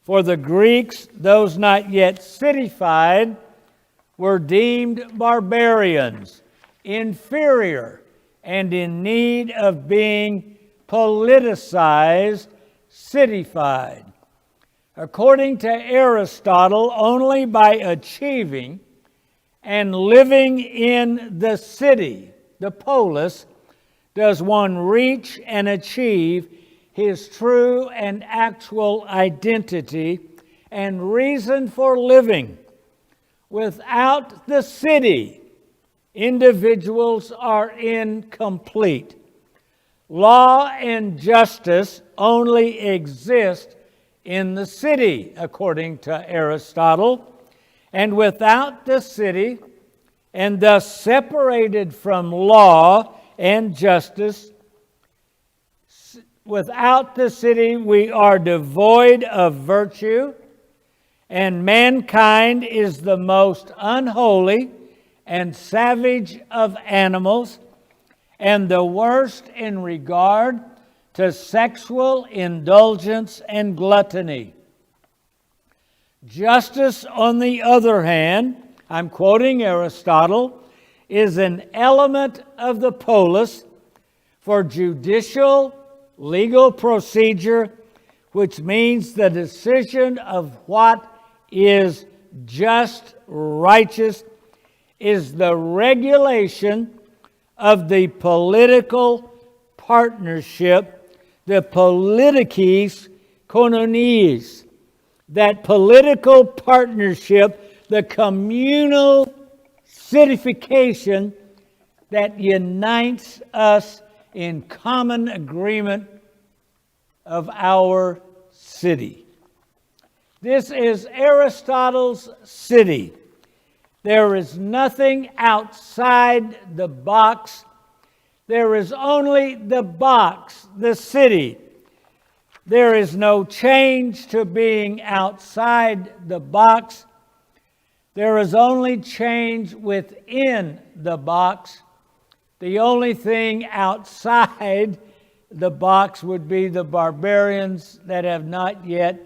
For the Greeks, those not yet cityfied were deemed barbarians, inferior, and in need of being politicized, cityfied. According to Aristotle, only by achieving and living in the city, the polis, does one reach and achieve his true and actual identity and reason for living. Without the city, individuals are incomplete. Law and justice only exist in the city, according to Aristotle. And without the city, and thus separated from law and justice, without the city we are devoid of virtue, and mankind is the most unholy and savage of animals, and the worst in regard to sexual indulgence and gluttony. Justice, on the other hand, I'm quoting Aristotle, is an element of the polis for judicial legal procedure, which means the decision of what is just, righteous, is the regulation of the political partnership, the politikis koinonies, that political partnership, the communal cityfication that unites us in common agreement of our city. This is Aristotle's city. There is nothing outside the box. There is only the box, the city. There is no change to being outside the box. There is only change within the box. The only thing outside the box would be the barbarians that have not yet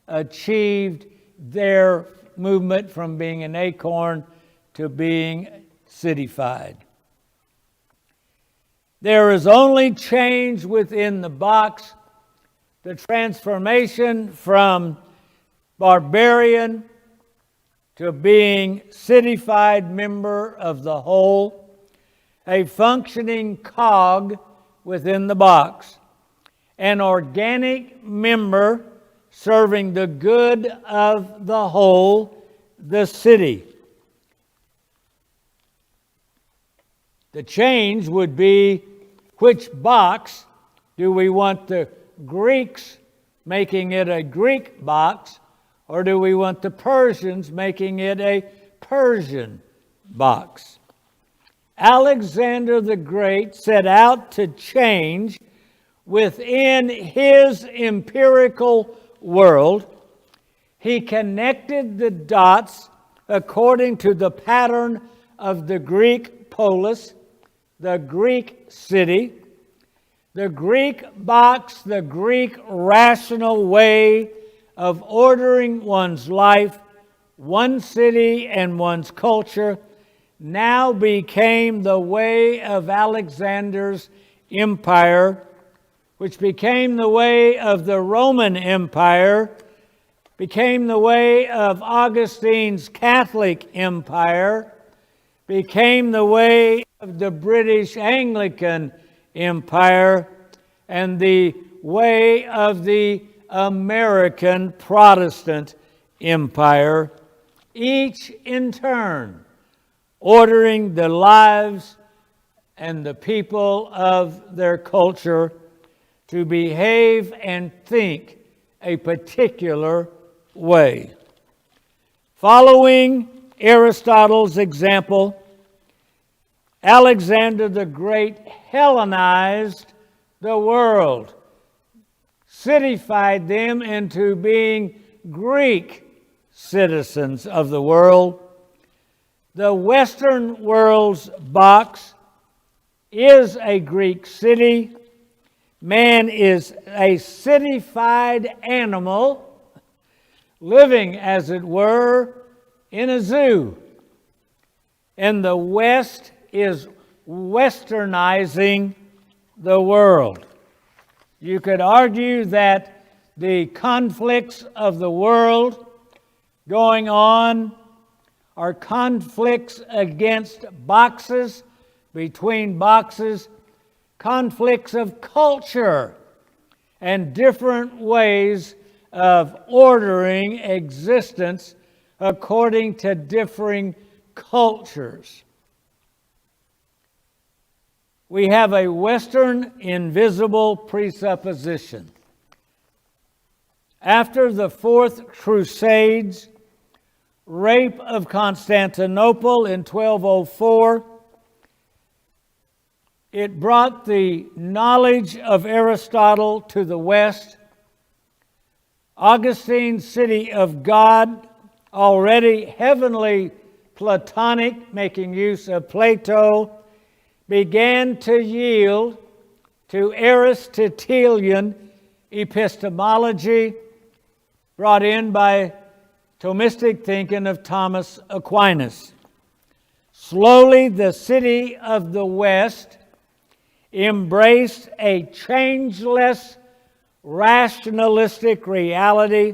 achieved their movement from being an acorn to being cityfied. There is only change within the box, the transformation from barbarian to being cityfied member of the whole, a functioning cog within the box, an organic member serving the good of the whole, the city. The change would be, which box do we want the Greeks making it a Greek box, or do we want the Persians making it a Persian box? Alexander the Great set out to change within his empirical world. He connected the dots according to the pattern of the Greek polis, the Greek city, the Greek box, the Greek rational way of ordering one's life, one city and one's culture, now became the way of Alexander's empire, which became the way of the Roman Empire, became the way of Augustine's Catholic Empire, became the way of the British Anglican Empire, and the way of the American Protestant Empire, each in turn ordering the lives and the people of their culture to behave and think a particular way. Following Aristotle's example, Alexander the Great Hellenized the world, cityfied them into being Greek citizens of the world. The Western world's box is a Greek city. Man is a cityfied animal, living, as it were, in a zoo. And the West is westernizing the world. You could argue that the conflicts of the world going on are conflicts against boxes, between boxes, conflicts of culture, and different ways of ordering existence according to differing cultures. We have a Western invisible presupposition. After the Fourth Crusades, rape of Constantinople in 1204, it brought the knowledge of Aristotle to the West. Augustine's City of God, already heavenly Platonic, making use of Plato, began to yield to Aristotelian epistemology brought in by Thomistic thinking of Thomas Aquinas. Slowly, the city of the West embraced a changeless, rationalistic reality,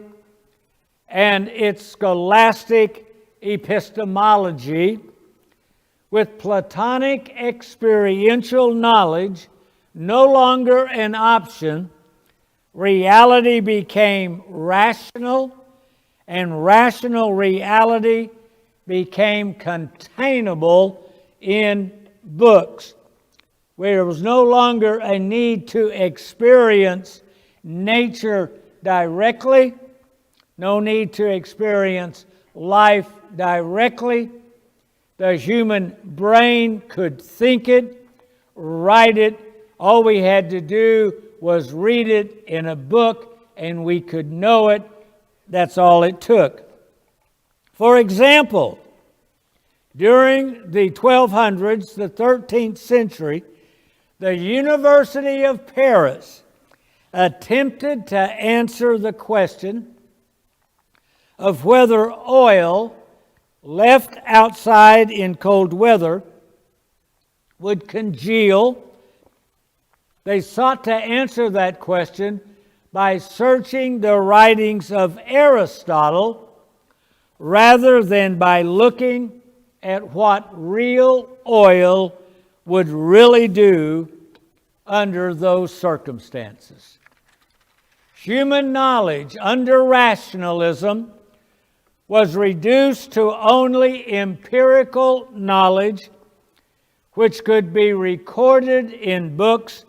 and its scholastic epistemology, with Platonic experiential knowledge no longer an option, reality became rational, and rational reality became containable in books, where there was no longer a need to experience nature directly, no need to experience life directly. The human brain could think it, write it. All we had to do was read it in a book, and we could know it. That's all it took. For example, during the 1200s, the 13th century, the University of Paris attempted to answer the question of whether oil left outside in cold weather would congeal. They sought to answer that question by searching the writings of Aristotle rather than by looking at what real oil would really do under those circumstances. Human knowledge under rationalism was reduced to only empirical knowledge, which could be recorded in books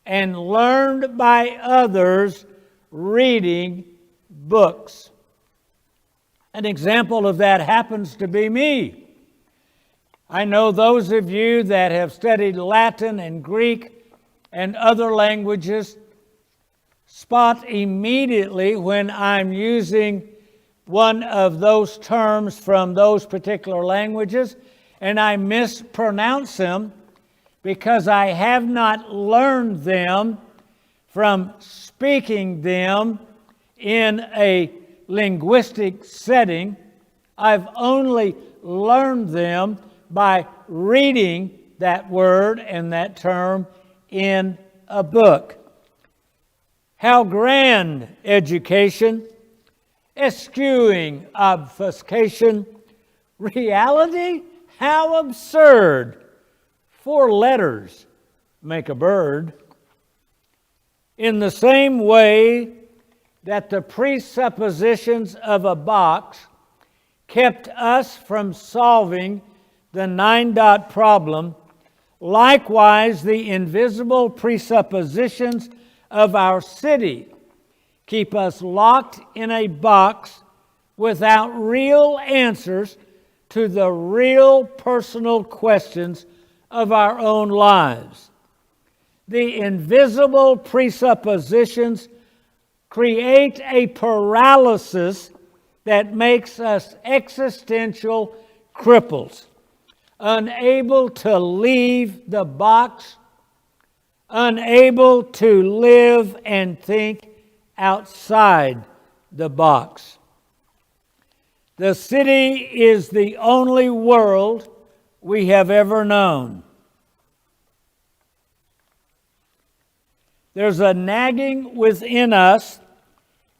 and learned by others reading books. An example of that happens to be me. I know those of you that have studied Latin and Greek and other languages spot immediately when I'm using one of those terms from those particular languages, and I mispronounce them because I have not learned them from speaking them in a linguistic setting. I've only learned them by reading that word and that term in a book. How grand education, eschewing obfuscation, reality, how absurd. 4 letters make a bird. In the same way that the presuppositions of a box kept us from solving the 9-dot problem, likewise the invisible presuppositions of our city keep us locked in a box without real answers to the real personal questions of our own lives. The invisible presuppositions create a paralysis that makes us existential cripples, unable to leave the box, unable to live and think outside the box. The city is the only world we have ever known. There's a nagging within us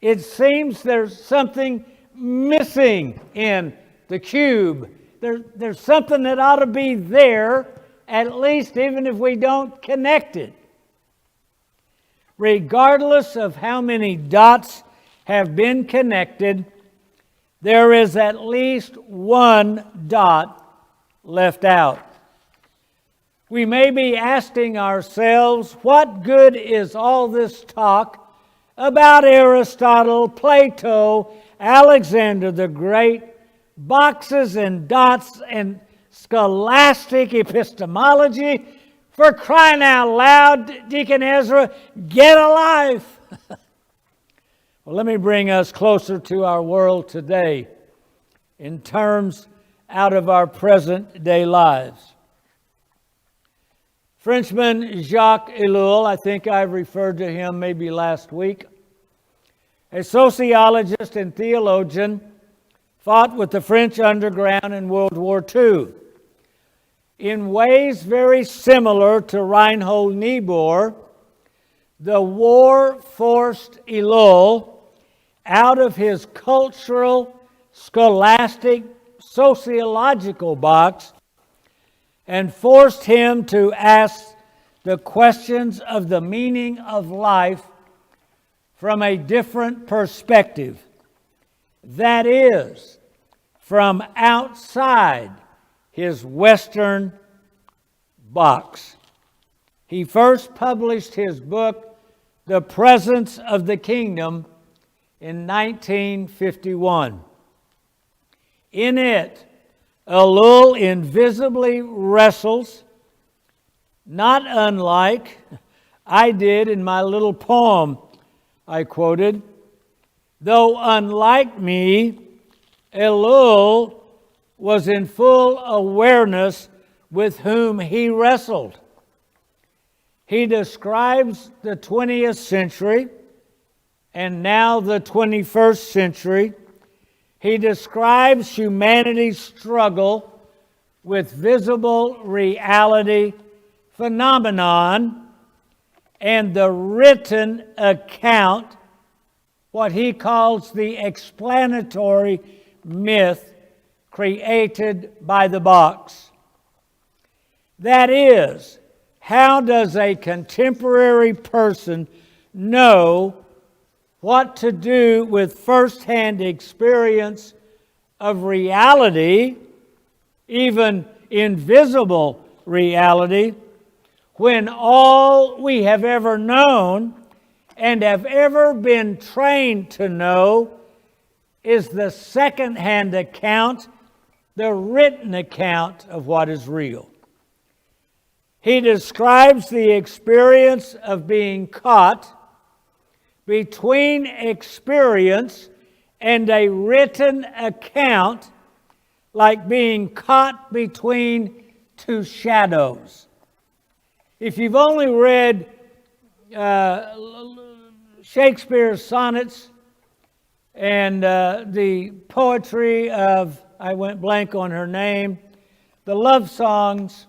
It seems there's something missing in the cube. There's something that ought to be there, at least even if we don't connect it. Regardless of how many dots have been connected, there is at least one dot left out. We may be asking ourselves, what good is all this talk about Aristotle, Plato, Alexander the Great, boxes and dots and scholastic epistemology? For crying out loud, Deacon Ezra, get a life! Well, let me bring us closer to our world today in terms out of our present day lives. Frenchman Jacques Ellul, I think I referred to him maybe last week, a sociologist and theologian, fought with the French underground in World War II. In ways very similar to Reinhold Niebuhr, the war forced Ellul out of his cultural, scholastic, sociological box and forced him to ask the questions of the meaning of life from a different perspective. That is, from outside his Western box. He first published his book, The Presence of the Kingdom, in 1951. In it, Ellul invisibly wrestles, not unlike I did in my little poem I quoted. Though unlike me, Ellul was in full awareness with whom he wrestled. He describes the 20th century and now the 21st century. He describes humanity's struggle with visible reality phenomenon and the written account, what he calls the explanatory myth created by the box. That is, how does a contemporary person know what to do with first-hand experience of reality, even invisible reality, when all we have ever known and have ever been trained to know is the second-hand account, the written account of what is real? He describes the experience of being caught between experience and a written account, like being caught between two shadows. If you've only read Shakespeare's sonnets and the poetry of, I went blank on her name, the love songs,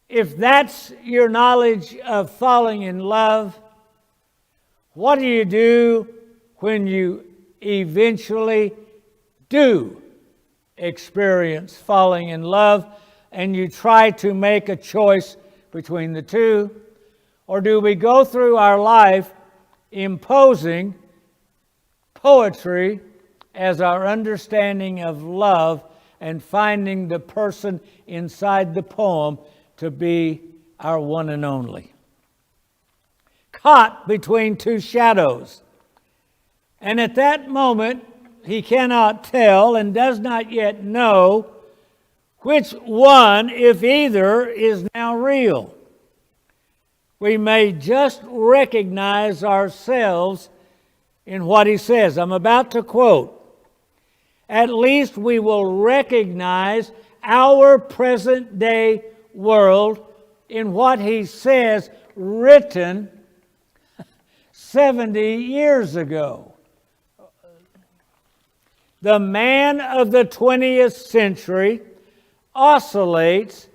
if that's your knowledge of falling in love, what do you do when you eventually do experience falling in love and you try to make a choice between the two? Or do we go through our life imposing poetry as our understanding of love and finding the person inside the poem to be our one and only? Caught between two shadows. And at that moment, he cannot tell and does not yet know which one, if either, is now real. We may just recognize ourselves in what he says. I'm about to quote. At least we will recognize our present day world in what he says written 70 years ago. The man of the 20th century oscillates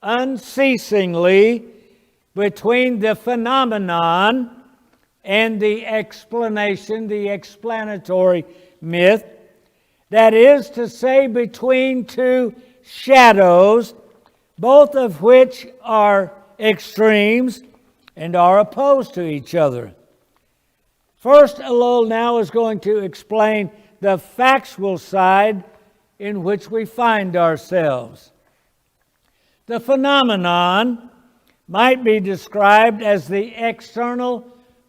unceasingly between the phenomenon and the explanation, the explanatory myth, that is to say, between two shadows, both of which are extremes and are opposed to each other. First, Elul now is going to explain the factual side in which we find ourselves. The phenomenon might be described as the external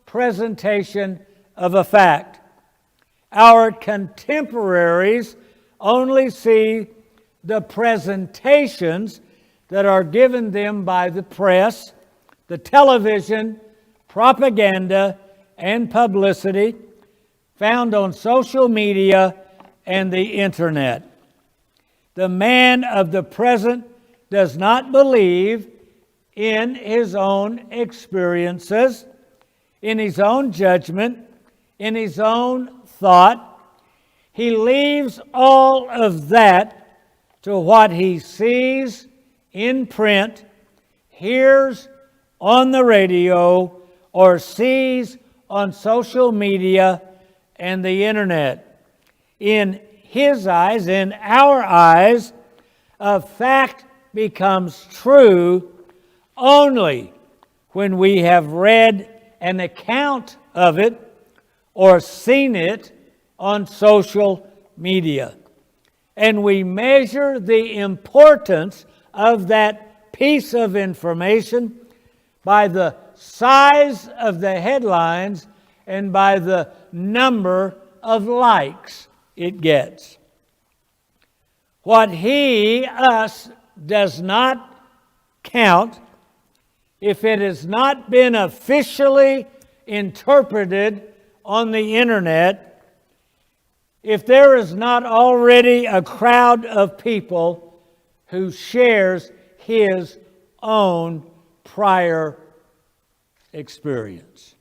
presentation of a fact. Our contemporaries only see the presentations that are given them by the press, the television, propaganda, and publicity found on social media and the internet. The man of the present does not believe in his own experiences, in his own judgment, in his own thought. He leaves all of that to what he sees in print, hears on the radio, or sees on social media and the internet. In his eyes, in our eyes, a fact becomes true only when we have read an account of it or seen it on social media. And we measure the importance of that piece of information by the size of the headlines and by the number of likes it gets. What us does not count if it has not been officially interpreted on the internet, if there is not already a crowd of people who shares his own prior experience.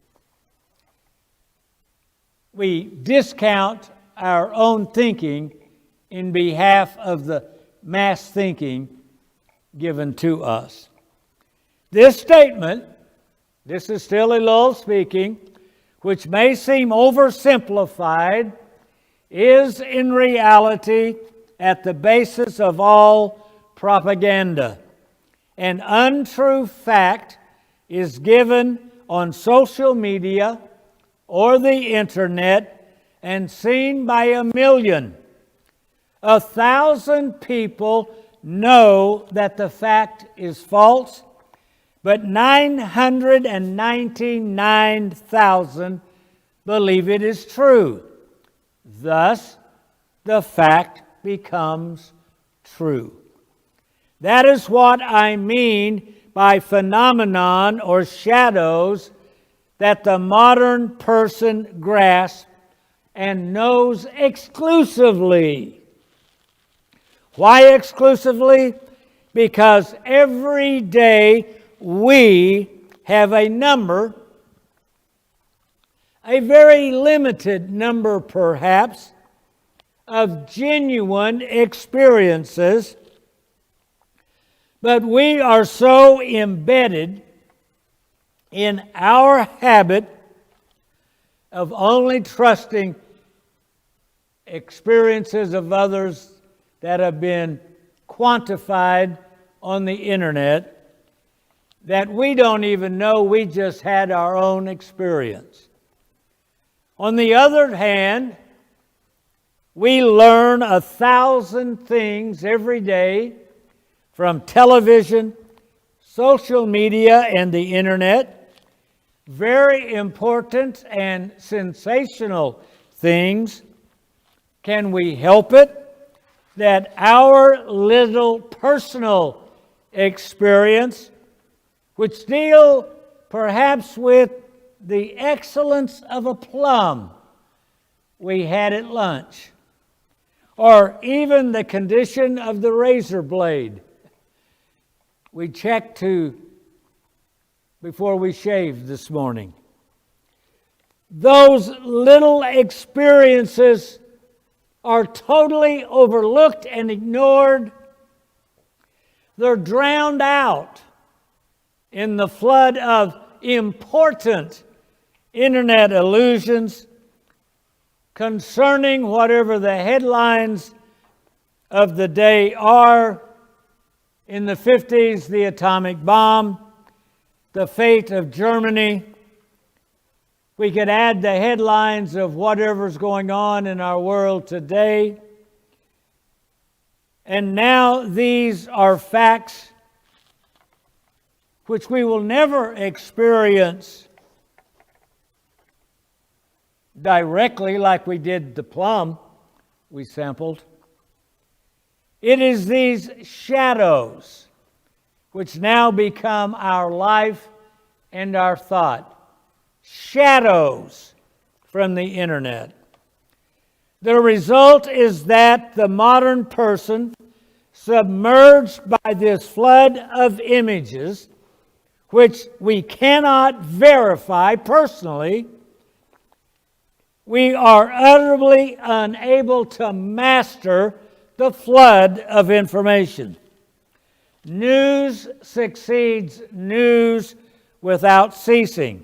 We discount our own thinking in behalf of the mass thinking given to us. This statement, this is still Elul speaking, which may seem oversimplified, is in reality at the basis of all propaganda. An untrue fact is given on social media or the internet and seen by 1 million. 1,000 people know that the fact is false, but 999,000 believe it is true. Thus, the fact becomes true. That is what I mean by phenomenon or shadows that the modern person grasps and knows exclusively. Why exclusively? Because every day we have a number, a very limited number perhaps, of genuine experiences, but we are so embedded in our habit of only trusting experiences of others that have been quantified on the internet that we don't even know we just had our own experience. On the other hand, we learn 1,000 things every day from television, social media, and the internet. Very important and sensational things. Can we help it that our little personal experience, which deal perhaps with the excellence of a plum we had at lunch, or even the condition of the razor blade we checked to before we shaved this morning. Those little experiences are totally overlooked and ignored. They're drowned out in the flood of important internet illusions concerning whatever the headlines of the day are. In the 50s, the atomic bomb, the fate of Germany. We could add the headlines of whatever's going on in our world today. And now these are facts which we will never experience directly like we did the plum we sampled. It is these shadows which now become our life and our thought. Shadows from the internet. The result is that the modern person, submerged by this flood of images, which we cannot verify personally, we are utterly unable to master the flood of information. News succeeds news without ceasing.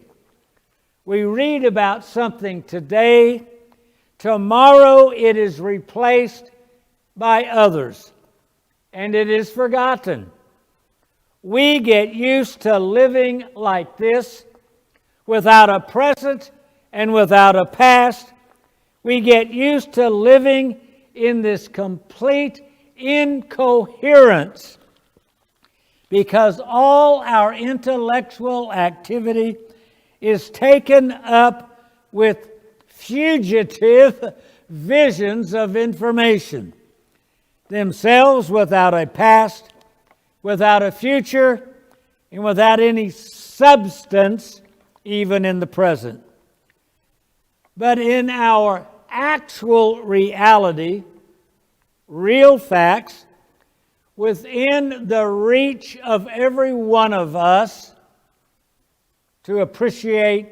We read about something today, tomorrow it is replaced by others, and it is forgotten. We get used to living like this, without a present and without a past. We get used to living in this complete incoherence because all our intellectual activity is taken up with fugitive visions of information, themselves without a past, without a future, and without any substance even in the present. But in our actual reality, real facts, within the reach of every one of us to appreciate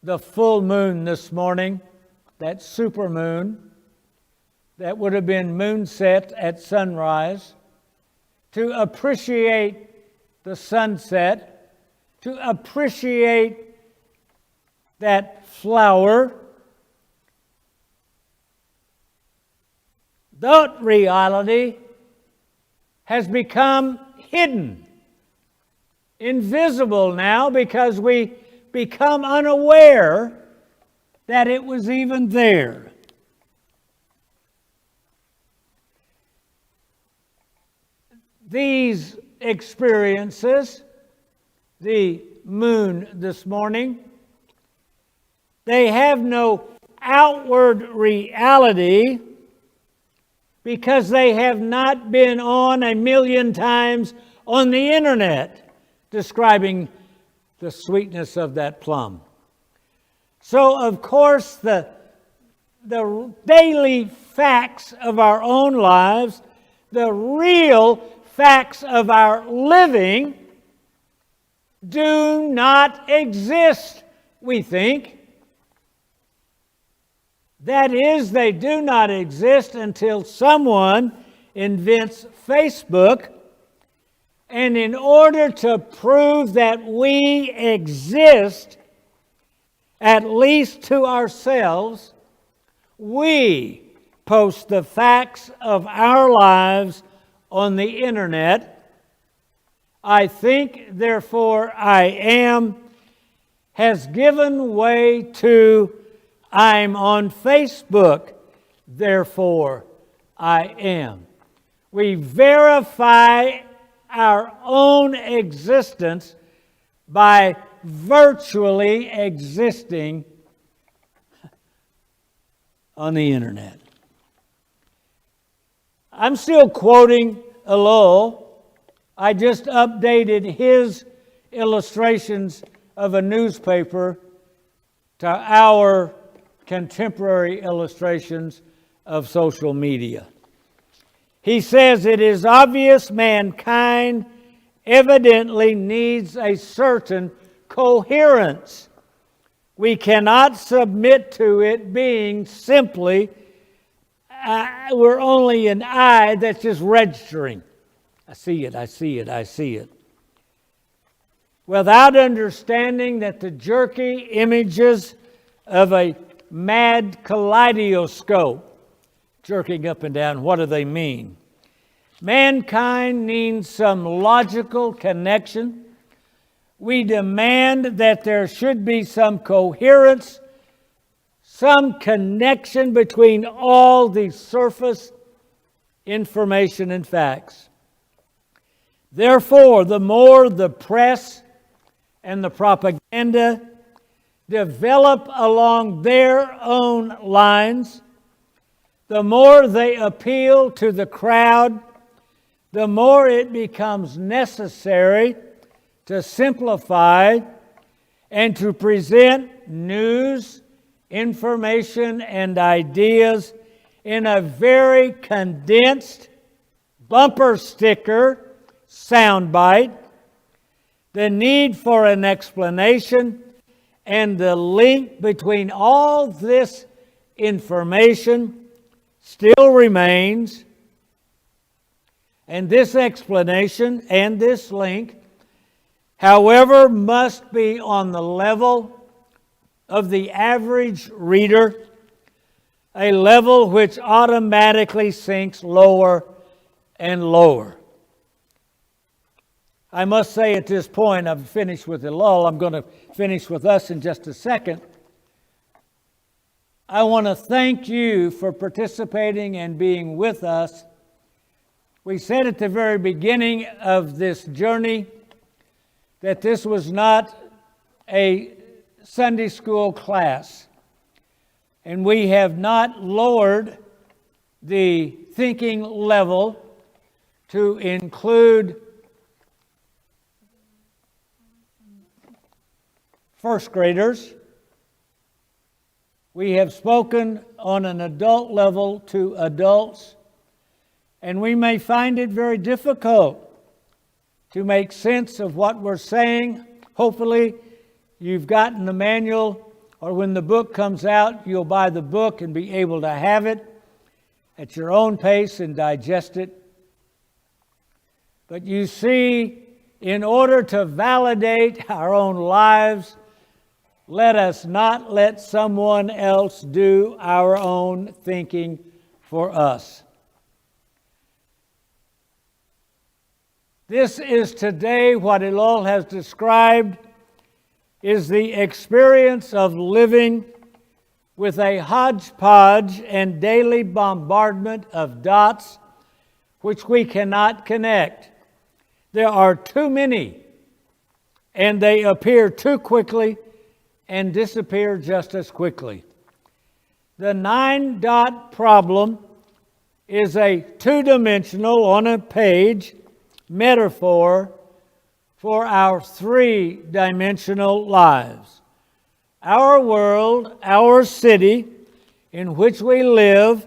the full moon this morning, that super moon, that would have been moonset at sunrise, to appreciate the sunset, to appreciate that flower. That reality has become hidden, invisible now, because we become unaware that it was even there. These experiences, the moon this morning, they have no outward reality because they have not been on 1,000,000 times on the internet describing the sweetness of that plum. So, of course, the daily facts of our own lives, the real facts of our living, do not exist, we think. That is, they do not exist until someone invents Facebook, and in order to prove that we exist, at least to ourselves, we post the facts of our lives on the internet. I think, therefore I am, has given way to I'm on Facebook, therefore I am. We verify our own existence by virtually existing on the internet. I'm still quoting Lowell. I just updated his illustrations of a newspaper to our contemporary illustrations of social media. He says it is obvious mankind evidently needs a certain coherence. We cannot submit to it being simply, we're only an eye that's just registering. I see it, I see it, I see it. without understanding that the jerky images of a mad kaleidoscope, jerking up and down, what do they mean? Mankind needs some logical connection. We demand that there should be some coherence, some connection between all the surface information and facts. Therefore, the more the press and the propaganda develop along their own lines, the more they appeal to the crowd, the more it becomes necessary to simplify and to present news, information, and ideas in a very condensed bumper sticker soundbite. The need for an explanation and the link between all this information still remains, and this explanation and this link, however, must be on the level of the average reader, a level which automatically sinks lower and lower. I must say at this point, I've finished with the lull. I'm going to finish with us in just a second. I want to thank you for participating and being with us. We said at the very beginning of this journey that this was not a Sunday school class, and we have not lowered the thinking level to include first graders. We have spoken on an adult level to adults, and we may find it very difficult to make sense of what we're saying. Hopefully, you've gotten the manual, or when the book comes out, you'll buy the book and be able to have it at your own pace and digest it. But you see, in order to validate our own lives, let us not let someone else do our own thinking for us. This is today what Elul has described is the experience of living with a hodgepodge and daily bombardment of dots which we cannot connect. There are too many, and they appear too quickly and disappear just as quickly. The 9-dot problem is a two-dimensional, on a page, metaphor for our three-dimensional lives. Our world, our city in which we live,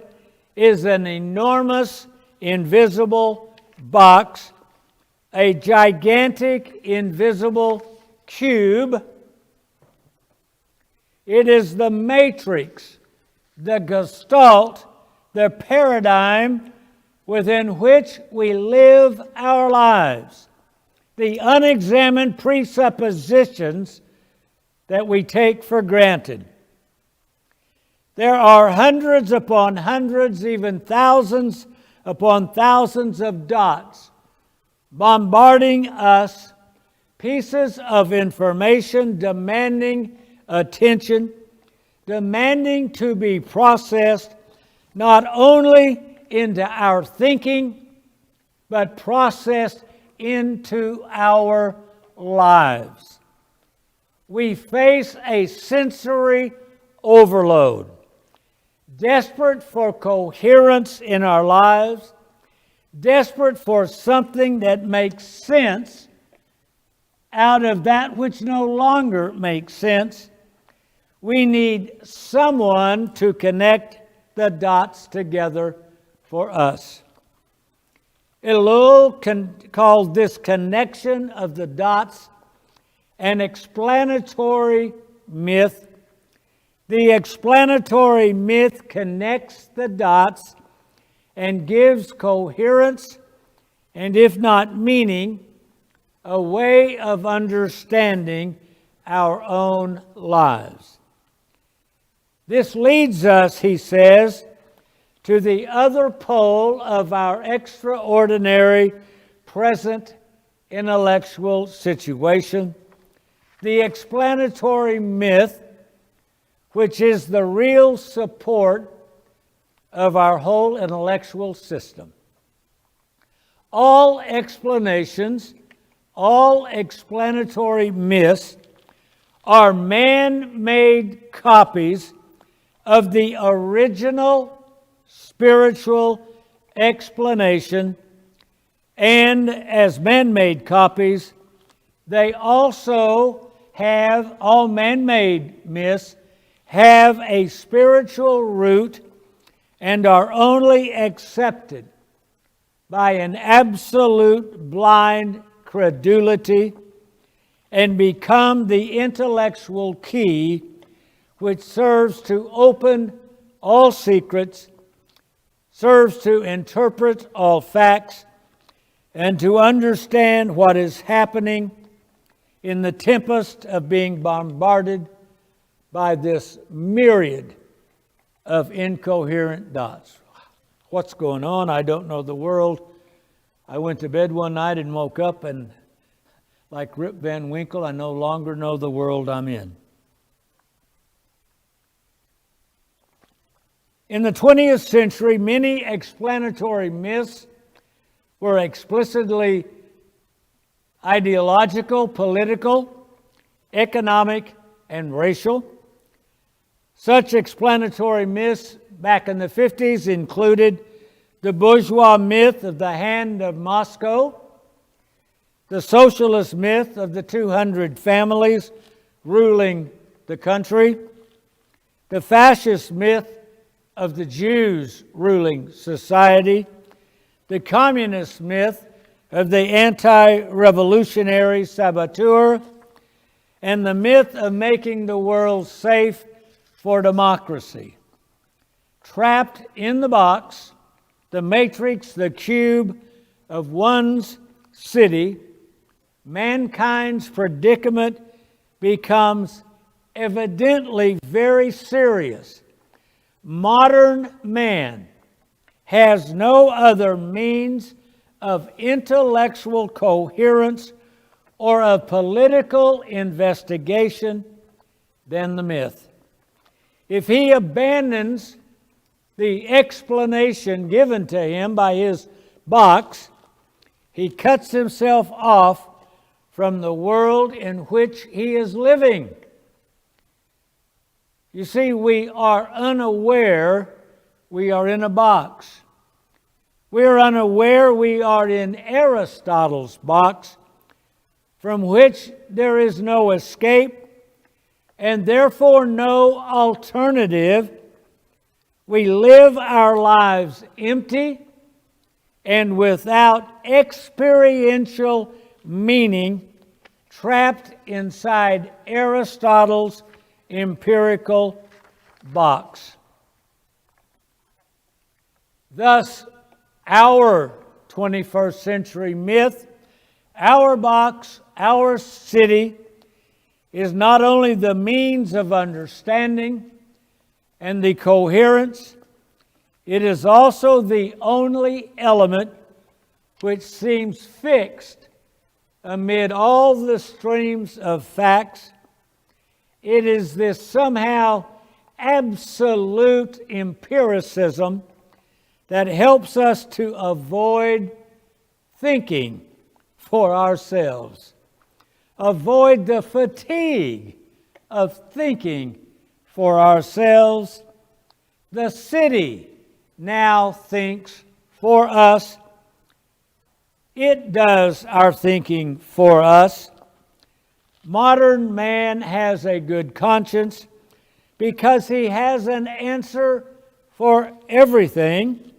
is an enormous, invisible box, a gigantic, invisible cube. It is the matrix, the gestalt, the paradigm within which we live our lives, the unexamined presuppositions that we take for granted. There are hundreds upon hundreds, even thousands upon thousands of dots bombarding us, pieces of information demanding attention, demanding to be processed not only into our thinking, but processed into our lives. We face a sensory overload, desperate for coherence in our lives, desperate for something that makes sense out of that which no longer makes sense. We need someone to connect the dots together for us. Elul called this connection of the dots an explanatory myth. The explanatory myth connects the dots and gives coherence, and if not meaning, a way of understanding our own lives. This leads us, he says, to the other pole of our extraordinary present intellectual situation, the explanatory myth, which is the real support of our whole intellectual system. All explanations, all explanatory myths are man-made copies of the original spiritual explanation, and as man-made copies, they also have, all man-made myths have a spiritual root and are only accepted by an absolute blind credulity and become the intellectual key which serves to open all secrets, serves to interpret all facts, and to understand what is happening in the tempest of being bombarded by this myriad of incoherent dots. What's going on? I don't know the world. I went to bed one night and woke up, and like Rip Van Winkle, I no longer know the world I'm in. In the 20th century, many explanatory myths were explicitly ideological, political, economic, and racial. Such explanatory myths back in the 50s included the bourgeois myth of the hand of Moscow, the socialist myth of the 200 families ruling the country, the fascist myth of the Jews ruling society, the communist myth of the anti-revolutionary saboteur, and the myth of making the world safe for democracy. Trapped in the box, the matrix, the cube of one's city, mankind's predicament becomes evidently very serious. Modern man has no other means of intellectual coherence or of political investigation than the myth. If he abandons the explanation given to him by his box, he cuts himself off from the world in which he is living. You see, we are unaware we are in a box. We are unaware we are in Aristotle's box, from which there is no escape and therefore no alternative. We live our lives empty and without experiential meaning, trapped inside Aristotle's empirical box. Thus, our 21st century myth, our box, our city, is not only the means of understanding and the coherence, it is also the only element which seems fixed amid all the streams of facts. It is this somehow absolute empiricism that helps us to avoid thinking for ourselves, avoid the fatigue of thinking for ourselves. The city now thinks for us. It does our thinking for us. Modern man has a good conscience because he has an answer for everything,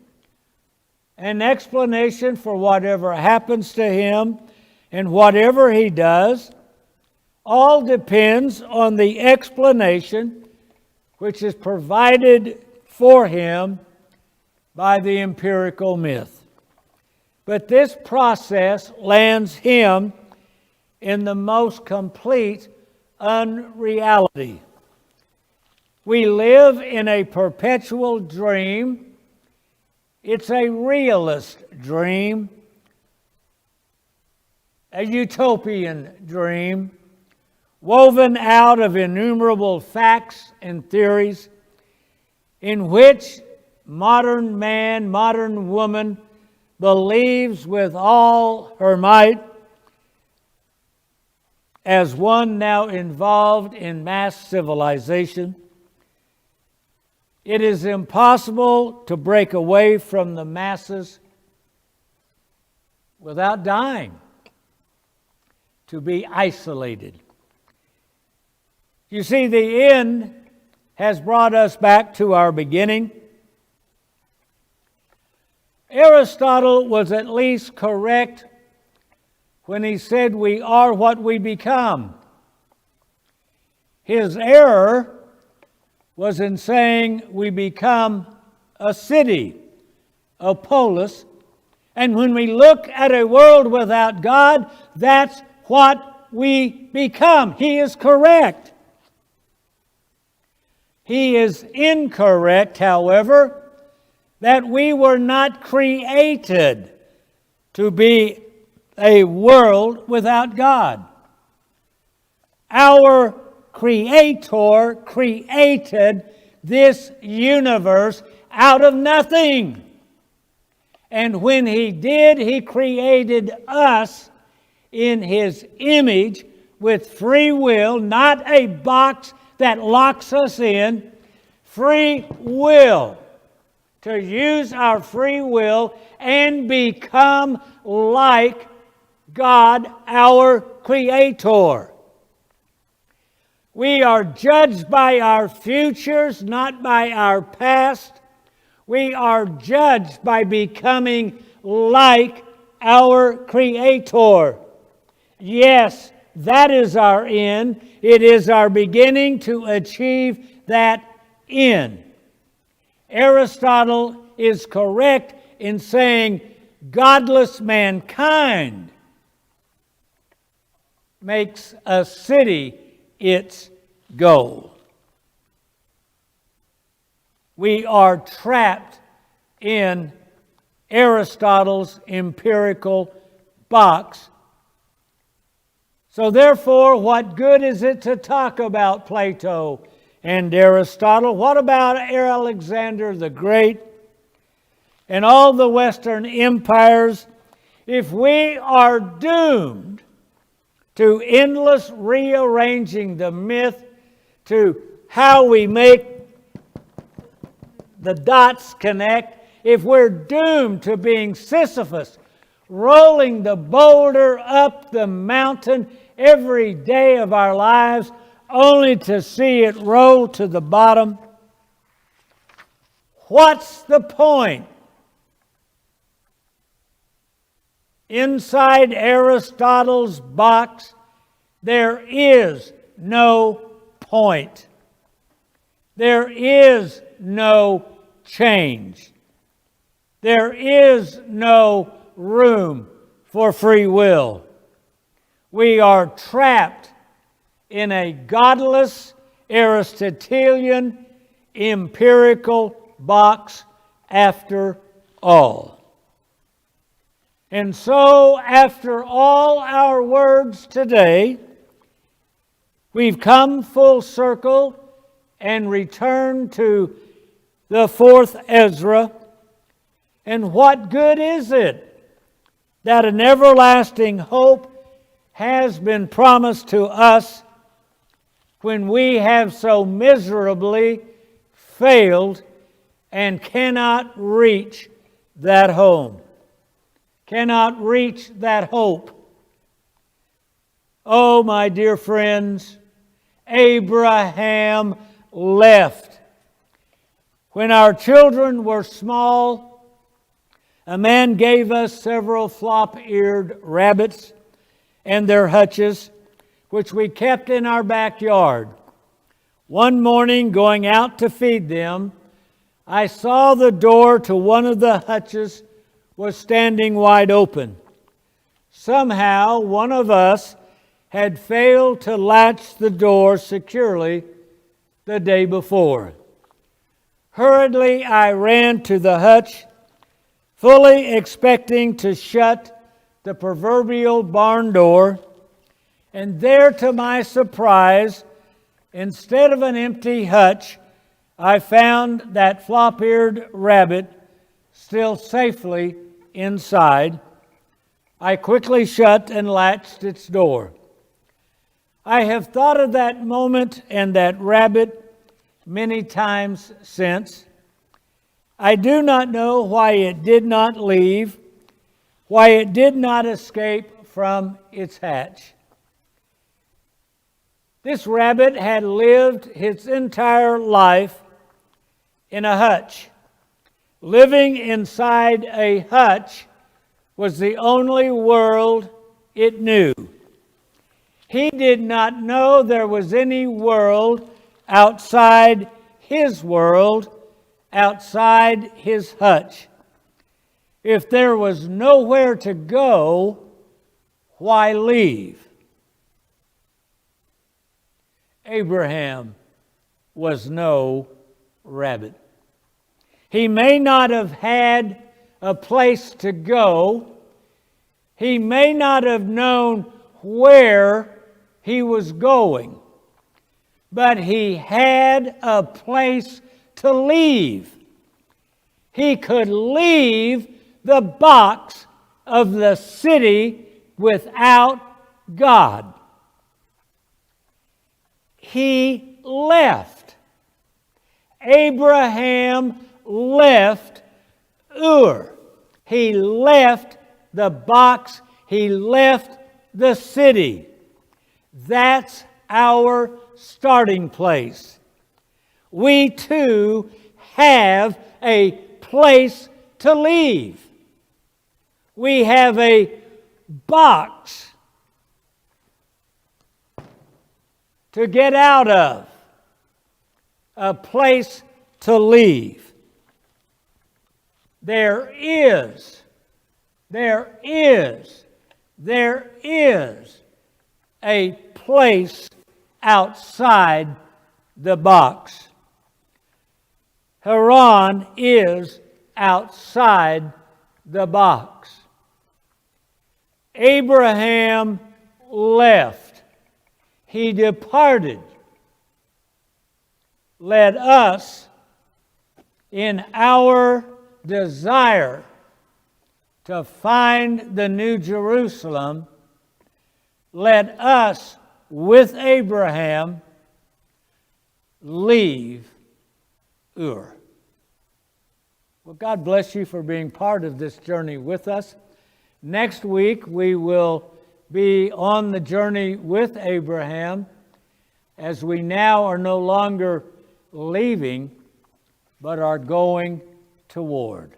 an explanation for whatever happens to him and whatever he does. All depends on the explanation which is provided for him by the empirical myth. But this process lands him in the most complete unreality. We live in a perpetual dream. It's a realist dream, a utopian dream, woven out of innumerable facts and theories in which modern man, modern woman believes with all her might, as one now involved in mass civilization. It is impossible to break away from the masses without dying, to be isolated. You see, the end has brought us back to our beginning. Aristotle was at least correct when he said we are what we become. His error was in saying we become a city, a polis, and when we look at a world without God, that's what we become. He is correct. He is incorrect, however, that we were not created to be a world without God. Our Creator created this universe out of nothing. And when He did, He created us in His image with free will, not a box that locks us in, free will, to use our free will and become like God, our Creator. We are judged by our futures, not by our past. We are judged by becoming like our Creator. Yes, that is our end. It is our beginning to achieve that end. Aristotle is correct in saying godless mankind makes a city its goal. We are trapped in Aristotle's empirical box. So therefore, what good is it to talk about Plato and Aristotle? What about Alexander the Great and all the Western empires if we are doomed to endless rearranging the myth, to how we make the dots connect, if we're doomed to being Sisyphus, rolling the boulder up the mountain every day of our lives, only to see it roll to the bottom? What's the point? Inside Aristotle's box, there is no point. There is no change. There is no room for free will. We are trapped in a godless Aristotelian empirical box after all. And so, after all our words today, we've come full circle and returned to the fourth Ezra. And what good is it that an everlasting hope has been promised to us when we have so miserably failed and cannot reach that home? Cannot reach that hope. Oh, my dear friends, Abraham left. When our children were small, a man gave us several flop-eared rabbits and their hutches, which we kept in our backyard. One morning, going out to feed them, I saw the door to one of the hutches was standing wide open. Somehow, one of us had failed to latch the door securely the day before. Hurriedly, I ran to the hutch, fully expecting to shut the proverbial barn door, and there, to my surprise, instead of an empty hutch, I found that flop-eared rabbit still safely inside. I quickly shut and latched its door. I have thought of that moment and that rabbit many times since. I do not know why it did not leave, why it did not escape from its hatch. This rabbit had lived its entire life in a hutch. Living inside a hutch was the only world it knew. He did not know there was any world outside his world, outside his hutch. If there was nowhere to go, why leave? Abraham was no rabbit. He may not have had a place to go. He may not have known where he was going, but he had a place to leave. He could leave the box of the city without God. He left. Abraham left Ur. He left the box. He left the city. That's our starting place. We too have a place to leave. We have a box to get out of, a place to leave. There is a place outside the box. Haran is outside the box. Abraham left. He departed. Let us, in our desire to find the New Jerusalem, let us, with Abraham, leave Ur. Well, God bless you for being part of this journey with us. Next week, we will be on the journey with Abraham, as we now are no longer leaving, but are going toward.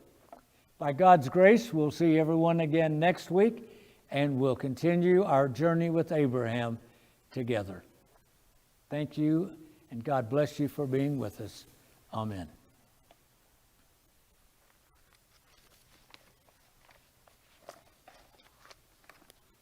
By God's grace, we'll see everyone again next week, and we'll continue our journey with Abraham together. Thank you, and God bless you for being with us. Amen.